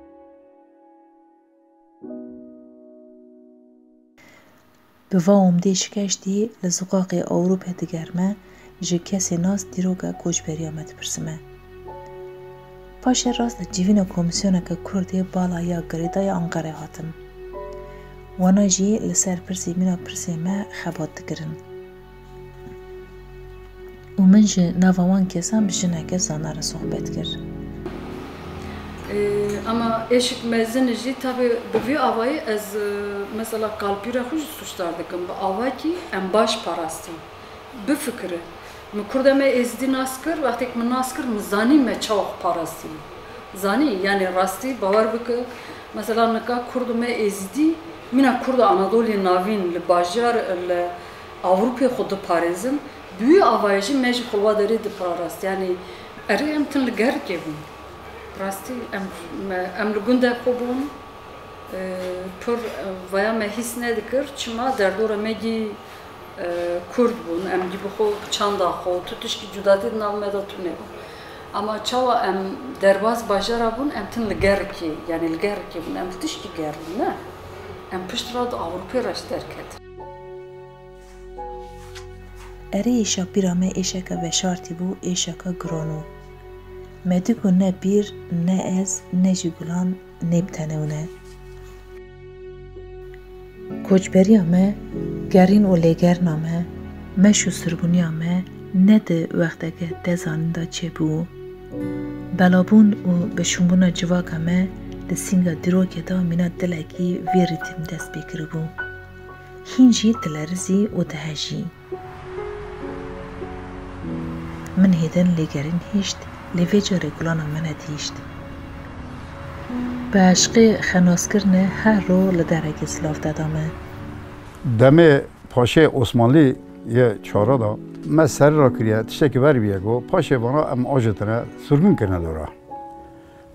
به وا اومدی شکشتی لزقاق اوروپا دگرمه جه کسی ناس دیروگا کوچبری آمد پرسمه پاش راست جیوینا کمیسیونه که کردی بالا یا گریدای انقره هاتم وانا جی لسر پرسی مینا پرسی ما خبات دگرن و من جه نوان کسان بجنه که زانه صحبت کرد ama eşik mezinci tabi bu avayı az mesela kalbire hoş suçlardık bu avay ki en baş parası bu fikri mi kurdeme ezdi naskır vakti mi naskır mi zani me çok parası zani yani rasti bavar bıkı mesela naka kurdeme ezdi mina kurda Anadolu navin li bajar li Avrupa xudu parizin büyü avayıcı mecbur xulvadari de parası yani erem tin li ger kebun راستی امر گنده خوبون پر ویا مهیس ندکر چما در دور مگی کرد بون ام گی بخو چند خو توتش کی جداتی نامدا تونه اما چوا ام درواز باجرا بون ام تن لگر کی یعنی لگر کی بون ام توتش کی گر نه ام پشتراد avrupa راشتر کد اری ایشا پیرامه ایشا که بشارتی بو ایشا که گرانو مدیکو نه بیر نه از نه جگلان نبتنونه کوچبری همه گرین و لگر نامه مشو سرگونی همه نه ده وقت که دزاننده چه بو بلابون و به شنبون جواک همه ده سینگا درو که دا مینا دلگی ویریتیم دست بکر بو هینجی دلرزی و دهجی من هیدن لگرین هیشت لیوی جاره گلانا من هدیشت به عشق خناسکرنه هر رو لدرک اسلاف دادامه دمه پاشه عثمانلی یه چاره دا من سر را کریه تشتکی بر بیه گو پاشه وانا ام آجتنه سرگون کنه دورا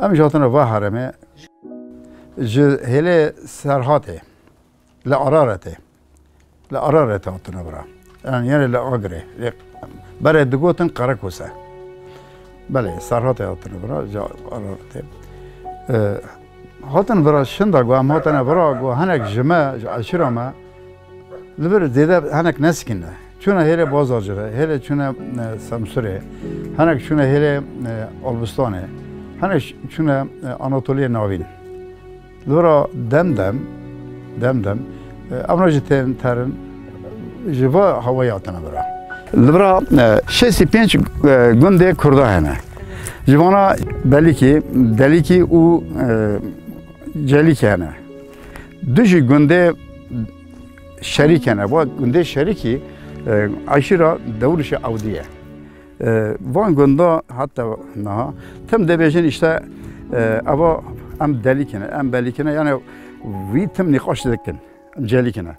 ام جاتنه و حرمه هله سرحاته لعرارته هاتنه برا یعنی لعاگره برای دگوتن قرکوسه بله سرحات هاتن برا جا آراته هاتن برا شندا گو هم هاتن برا گو هنک جمع عشرا ما لبر دیده هنک نسکنه چونه هیله بازار جره هیله چونه سمسوره هنک چونه هیله آلبستانه هنک چونه آناتولی ناوین لبرا دم امروز ترن جوا هوایی هاتن برا لبرا 65 گنده کرده هنه جوانا دلیکی او جلیکی هنه دوشی گنده شریک هنه و گنده شریکی عشیرا دورش اودیه وان گنده حتی نه تم دبیجن işte اوا ام دلیکنه ام بلیکنه yani وی تم نقاش دکن جلیکنه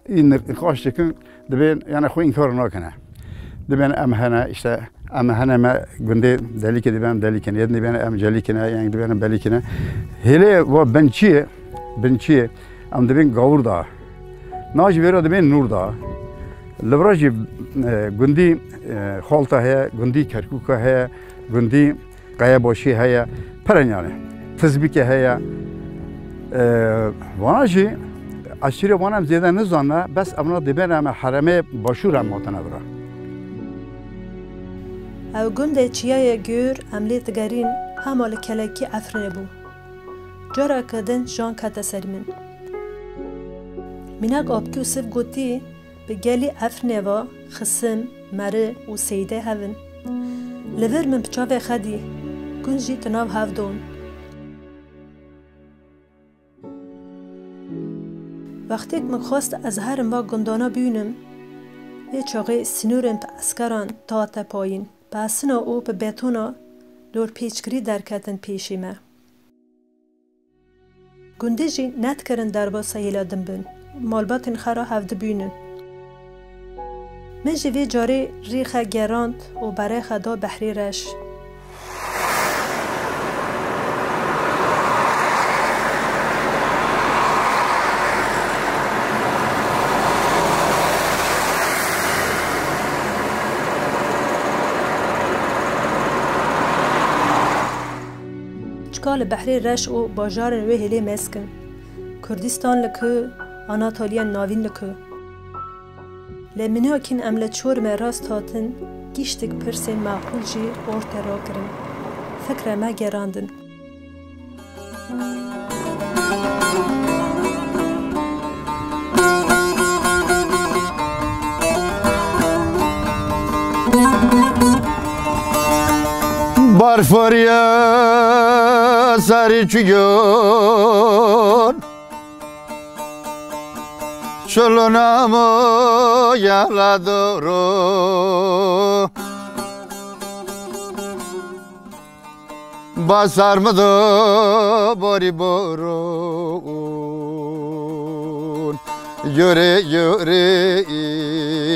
این نقاش دکن دبین yani خو این کار نکنه دبین ام هنه işte ام هنه ما گنده دلیکه دبین دلیکنه یه دبین ام جلیکنه yani دبین بلیکنه hele و بنچیه ام دبین گاور دا ناج ویرا دبین نور دا لبراجی گندی خالتا هه گندی کرکوکا هه گندی قیا باشی هه پرنیانه تزبیکه هه وانجی اشتری وانم زیاده نزانه بس امنا دبین ام حرمه باشور ام ماتنه برا او گنده چیای گور عملیت گرین همال کلکی افرنه بو جارا کدن جان کتا سریمن مناک آبکی و صف گوتی به گلی افرنه و خسم مره و سیده هون لور من بچاوه خدی گنجی تناو هاو دون وقتی که من خواست از هرم با گندانا بیونم یه چاقه سنورم پا اسکران تا پایین پاسنا او به بتونا دور پیچکری درکتن پیشی ما. گندجی نت کردن در با سهیلادم بن. مالباتن خرا هفته بینن. من جوی جاری ریخ گراند و برای خدا بحری رش. چکال بحری رش و باجار نوی هلی مسکن. کردستان لکه آناتولیا ناوین لکه. لمنها کن عمل چور مراست هاتن گیشتک پرسین معقول جی ارته را کرن. فکر ما گراندن. Barfarya sarı çuyon Çoluna mı yaladoro Basar mı da bari boron Yöre yöre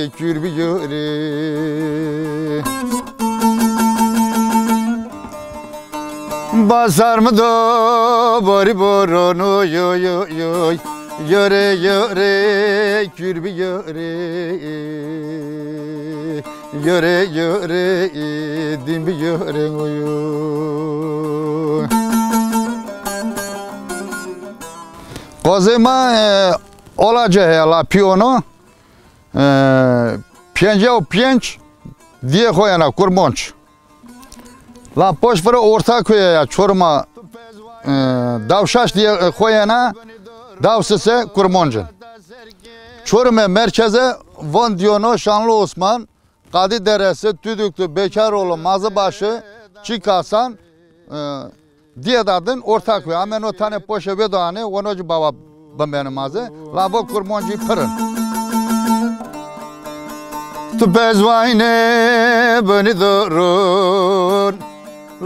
kürbi yöre Basar mı da bari boron oy oy oy oy Yöre yöre kürbi yöre Yöre yöre dimbi yöre oy oy Kozema olacak la piyonu Pięć pięć diye koyana kurmonç La poşfara orta koyaya çoruma davşaş diye koyana davsısı kurmoncu. Çorum'a merkeze Van Diyono Şanlı Osman Kadı Deresi Tüdüklü Bekaroğlu Mazıbaşı Çikasan diye dadın orta koy. Hemen o tane poşe vedane onocu baba benim mazı. La bu kurmoncu pırın. Tu bezvayne beni durun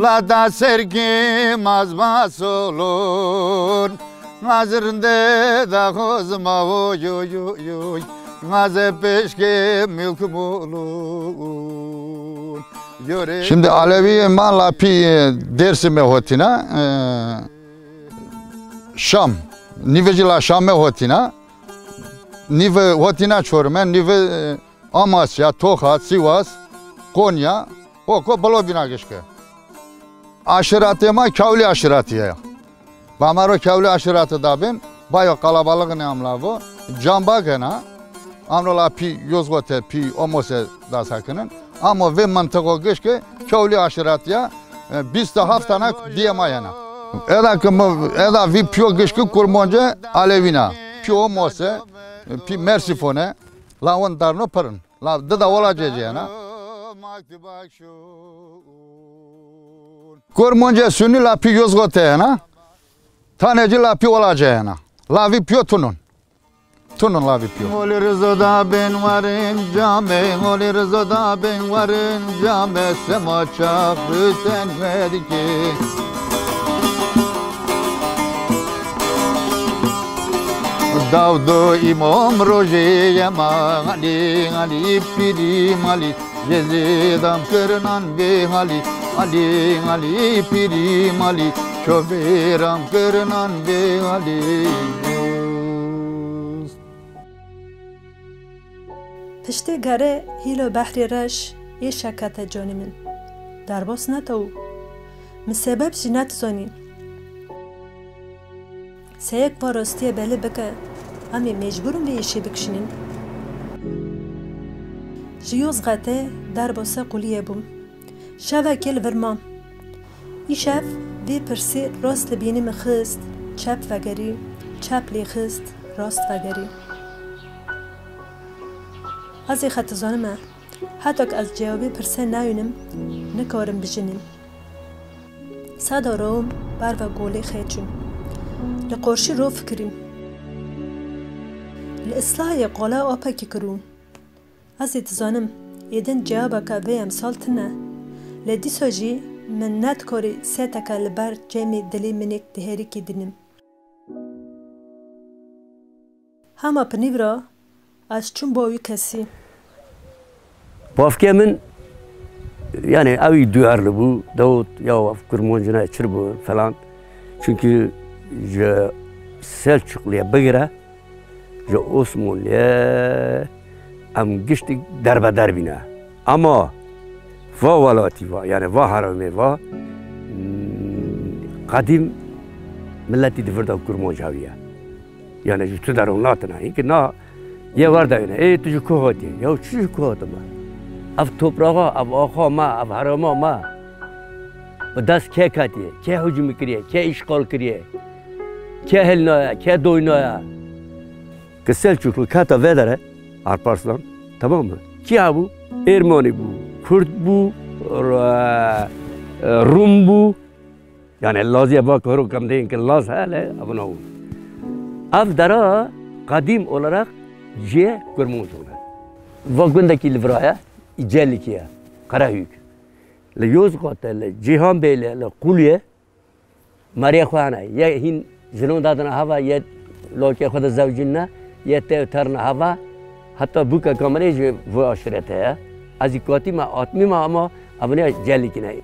La da sergim azmaz olun Nazırında da kozma oy oy oy oy Nazı peşke mülküm olun Şimdi Alevi malla pi dersime hotina Şam Nivecila Şam'e hotina Nive hotina çormen Nive Amasya, Tokat, Sivas, Konya, oko balobina geçke. Aşiratı ama kavli aşiratiye. Bamaro kavli aşiratı da ben bayağı kalabalık ne amla bu. Camba gena, amrola pi Yozgote, pi Omose da sakının. Ama ve mantıko geçke kavli aşiratiye biz de haftana diyemayana. Eda vi pio geçke kurmonca Alevina, pi Omose, pi Mersifone. La on darno pırın. La da olacağına. Kurmonca sünni la pi Yozgoteyana. Taneci la pi olacağına. La vi pio tunun. Tunun la vi pio. Oli rızoda ben varım came. Oli rızoda ben varım came. Sema çaklı sen verdiki. Davdo imam rojeye mali ali pirim ali Yezidam kırınan behali Ali ali pirim ali Çoberam kırınan behali Pişti gare hilo bahri raş ye şakata canimin Darbos natav Müsebep jinat zoni Seyek varostiye belli beke Ami mecburum ve işi bikşinin Jiyoz gate darbose kuliye bum Şevekel vermam İşev ve persi rast libini mi xist Çap vegeri Çap li xist rast vegeri Az xatizanıma Hatak az cevabı perse nayunim Nikarim bijinin Sada roğum bar ve goli xeçun لقرشي رو فكرين الإصلاح يقولا أوبا كيكرون أزي تزانم يدن جوابك في أمثالتنا لدي سوجي من ناتكوري سيتك لبار جيمي دلي منك دهيري كي دينم هما بنيفرا از چون باوي كسي Pafke min yani evi duyarlı bu Davut ya kurmancına içir bu falan. Çünkü Selçuklu'ya bigire Osmanlı'ya am geçtik derbeder bina. Ama va valati va yani va harame va kadim milleti devirde kurmancaviye. Yani şu tudarın latına. İki na ye var da yine. Tuju kuhati. Ya şu kuhati ma. Av toprağa, av ağa ma, av harama ma. Bu das ke kati, ke hücum kiriye, ke işgal kiriye, ke helnaya, ke doynaya. Ki Selçuklu kata vedere Alparslan, tamam mı? Ki bu? Ermeni bu, Kürt bu, Rum bu. Yani Laz'ya bakıyorum kam deyin ki Laz hele abone ol. Av dara kadim olarak C kurmuşlar. Vakundaki livraya İcellikiye, Karahük. Le Yozgat'ta, le Cihan Bey'le, le Kulye, Maria Kuana, ya hin zinun dadına hava, ya loke kuda zavcunna, ya tevtarna hava, hatta bu kamerayı bu aşirete ya. Azikati ma atmi ma ama abone cellikine,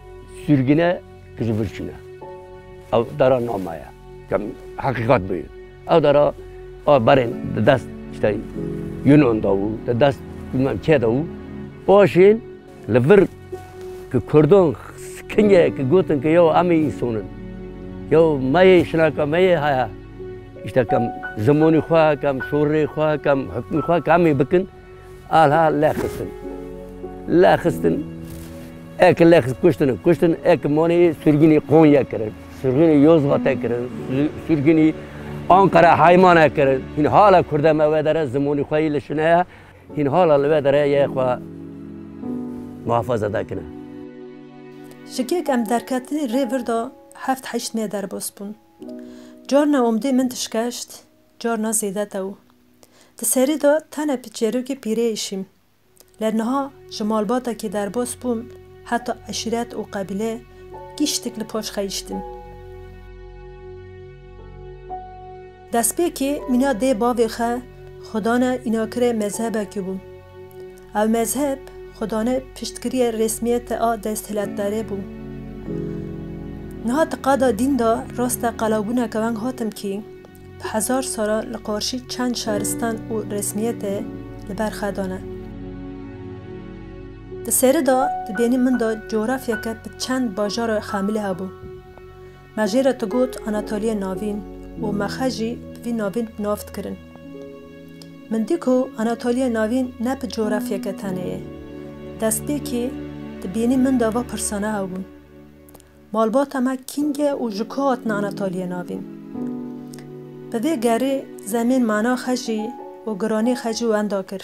sürgüne, kızıvırçına. Av dara namaya, kam hakikat bu. Av dara, barın dast işte Yunan davu, dast bilmem ke davu. Başın, lever ki Kurdun sıkınca ki gotun ki yo ami insanın, yo maye şnaka maye haya, işte kam zamani xwa, kam şorri xwa, kam hükmü xwa, kami bakın, alha la xistin, ek la kuştun, ek mani sürgünü Konya kırın, sürgünü Yozgat'a kırın, sürgünü Ankara Hayman'a kırın, hin hala Kurd'a mevedere zamani xwa ile şnaya, hin hala mevedere ye xwa muhafaza dakine. Şikek em derketini rêvirda heft heşt me derbas bûn. Carna omdê min tişkeşt, carna zêde tew. Di serî de tene piçêrokê pîrê îşîm. Lê niha ji malbatekê derbas bûm, heta eşîret û qebîle gîştek li paş xeyiştin. Destpêkê mîna dê bavê xwe xwedane înakirê mezhebekî bû. Ev mezheb خدانه پشتگیری رسمیت آ دستهلتداری بود. نه تقاضا دین دا راست قلابونه کوانگ هاتم کی به 1000 سال لقارشی چند شهرستان و رسمیت لبرخدانه. دسر دا دبینی من دا جغرافیا که به چند باجار خامله هبو. مجیره تگوت آناتولیا ناوین و مخجی وی ناوین بنافت کرن. من دیکو آناتولیا ناوین نه به جغرافیا که تنه. دست که دبینی من داوا پرسانه هاون. مالبات همه کینگه و جکات نه آناتولیا ناوین. به وی گره زمین معنا خجی و گرانی خجی و اندا کر.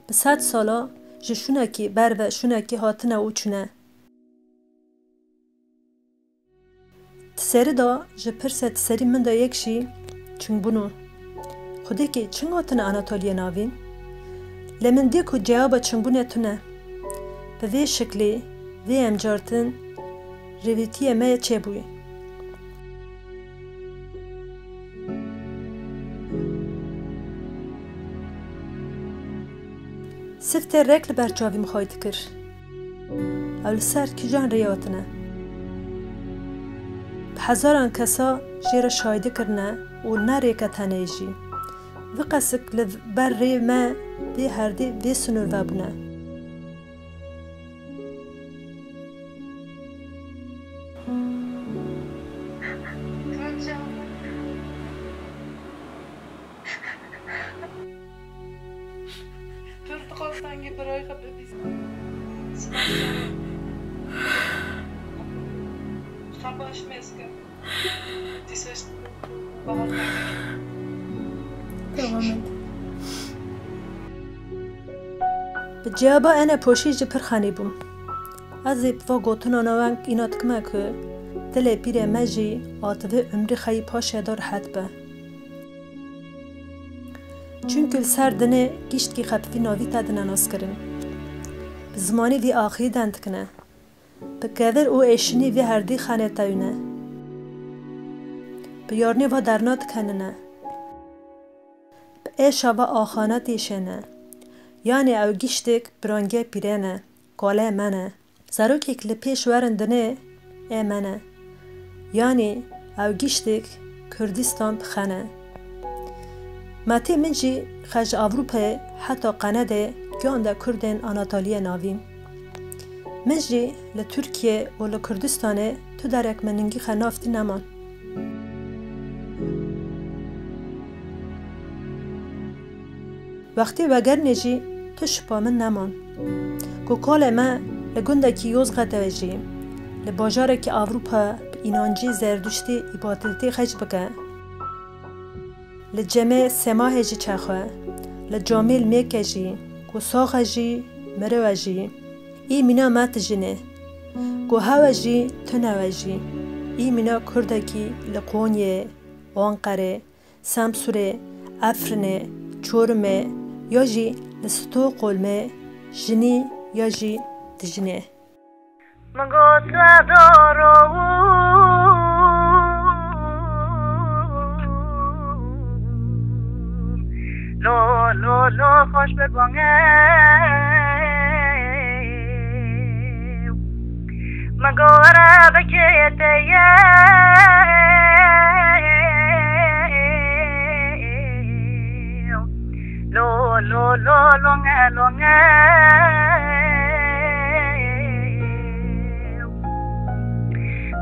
به 100 سالا جشونه کی بر و شونه کی هاتنه و چونه. تسری دا جپرسه تسری من دا یکشی چنگ بونو. خودی که چنگ هاتنه آناتولیا ناوین؟ لمن دیکو جواب چنگونه تونه به وی شکلی وی امجارتن رویتی ما چه بوی سفت رکل برچاوی مخواهید کر اول سر کی جان ریاتنه به هزاران کسا جیر شایده کرنه و نره کتنه جی و قصک لبر ری ما وی هردی وی سنور وابونه. Portakalstangi برای خب ببیزم. خباش مسکن. دیسش باهات تماماً. به جوابا انا پوشی جپر خانی بوم. از ابتدا گوتنا نوانگ اینات کمه که دل پیر مجی آتوه عمری خیلی پاشه دار حد به. چون که سر دنه گیشت کی خبفی ناوی تدنه ناس کرن. به زمانی وی آخری دند کنه. به کدر او ایشنی وی هردی خانه تاونه. به یارنی و درنات کننه. به ایشا و آخانه تیشنه. یعنی او گیشتک برانگه پیرانه کاله منه سروکیک لپیش ورندنه ای منه یعنی او گیشتک کردستان بخنه ماتی منجی خج اوروپا حتی قنده گانده کردن آناتالیا ناویم منجی لترکیه و لکردستانه تو درک مننگی خنافتی نمان وقتی وگر نجی تو شپا من نمان گو کال ما لگنده کی یوز غتوجی لباجاره که اوروپا اینانجی زردشتی ایبادلتی خج بگه لجمع سماه جی چخواه لجامیل میکه جی گو ساخه جی مروه جی ای مینا مات جنه گو هوا جی تنوه جی ای مینا کردکی لقونیه وانقره سامسوره افرنه چورمه یا جی لستو قلمه جنی یا جی دجنه مگو صدارو لو لو لو خوش بگانه مگو را بکیته لو لو لو لونگه لونگه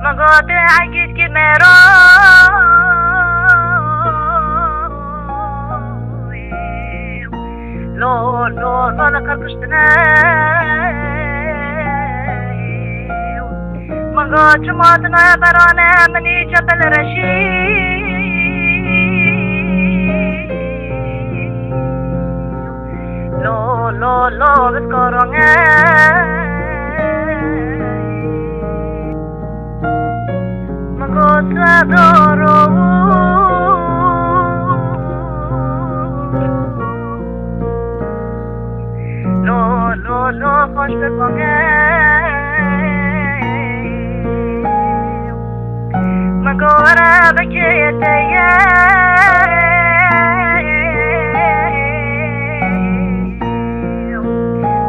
مگو ته عگید که میرو لو لو لو لکر کشتنه مگو چماتنا برانه منی چپل رشی لو لو لو بسکارونگه مگو صدارو لو لو لو خوش بگانگه مگو را بکیته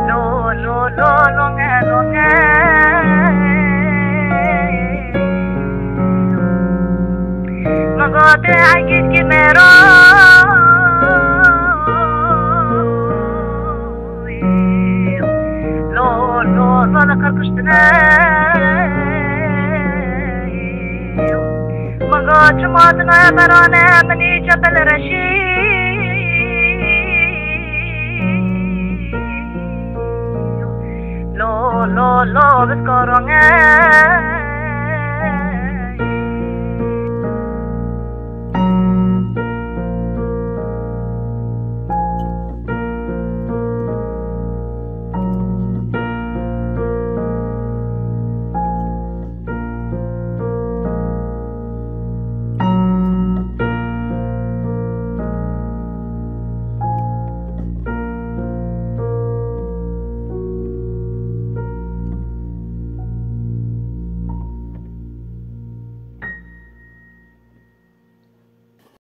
لو لو لو لونگه لونگه مگو ته عگید که میرو لو لو لو لکر کشتنه مگو چماتنا برانه منی چپل رشی لو لو لو بسکارونگه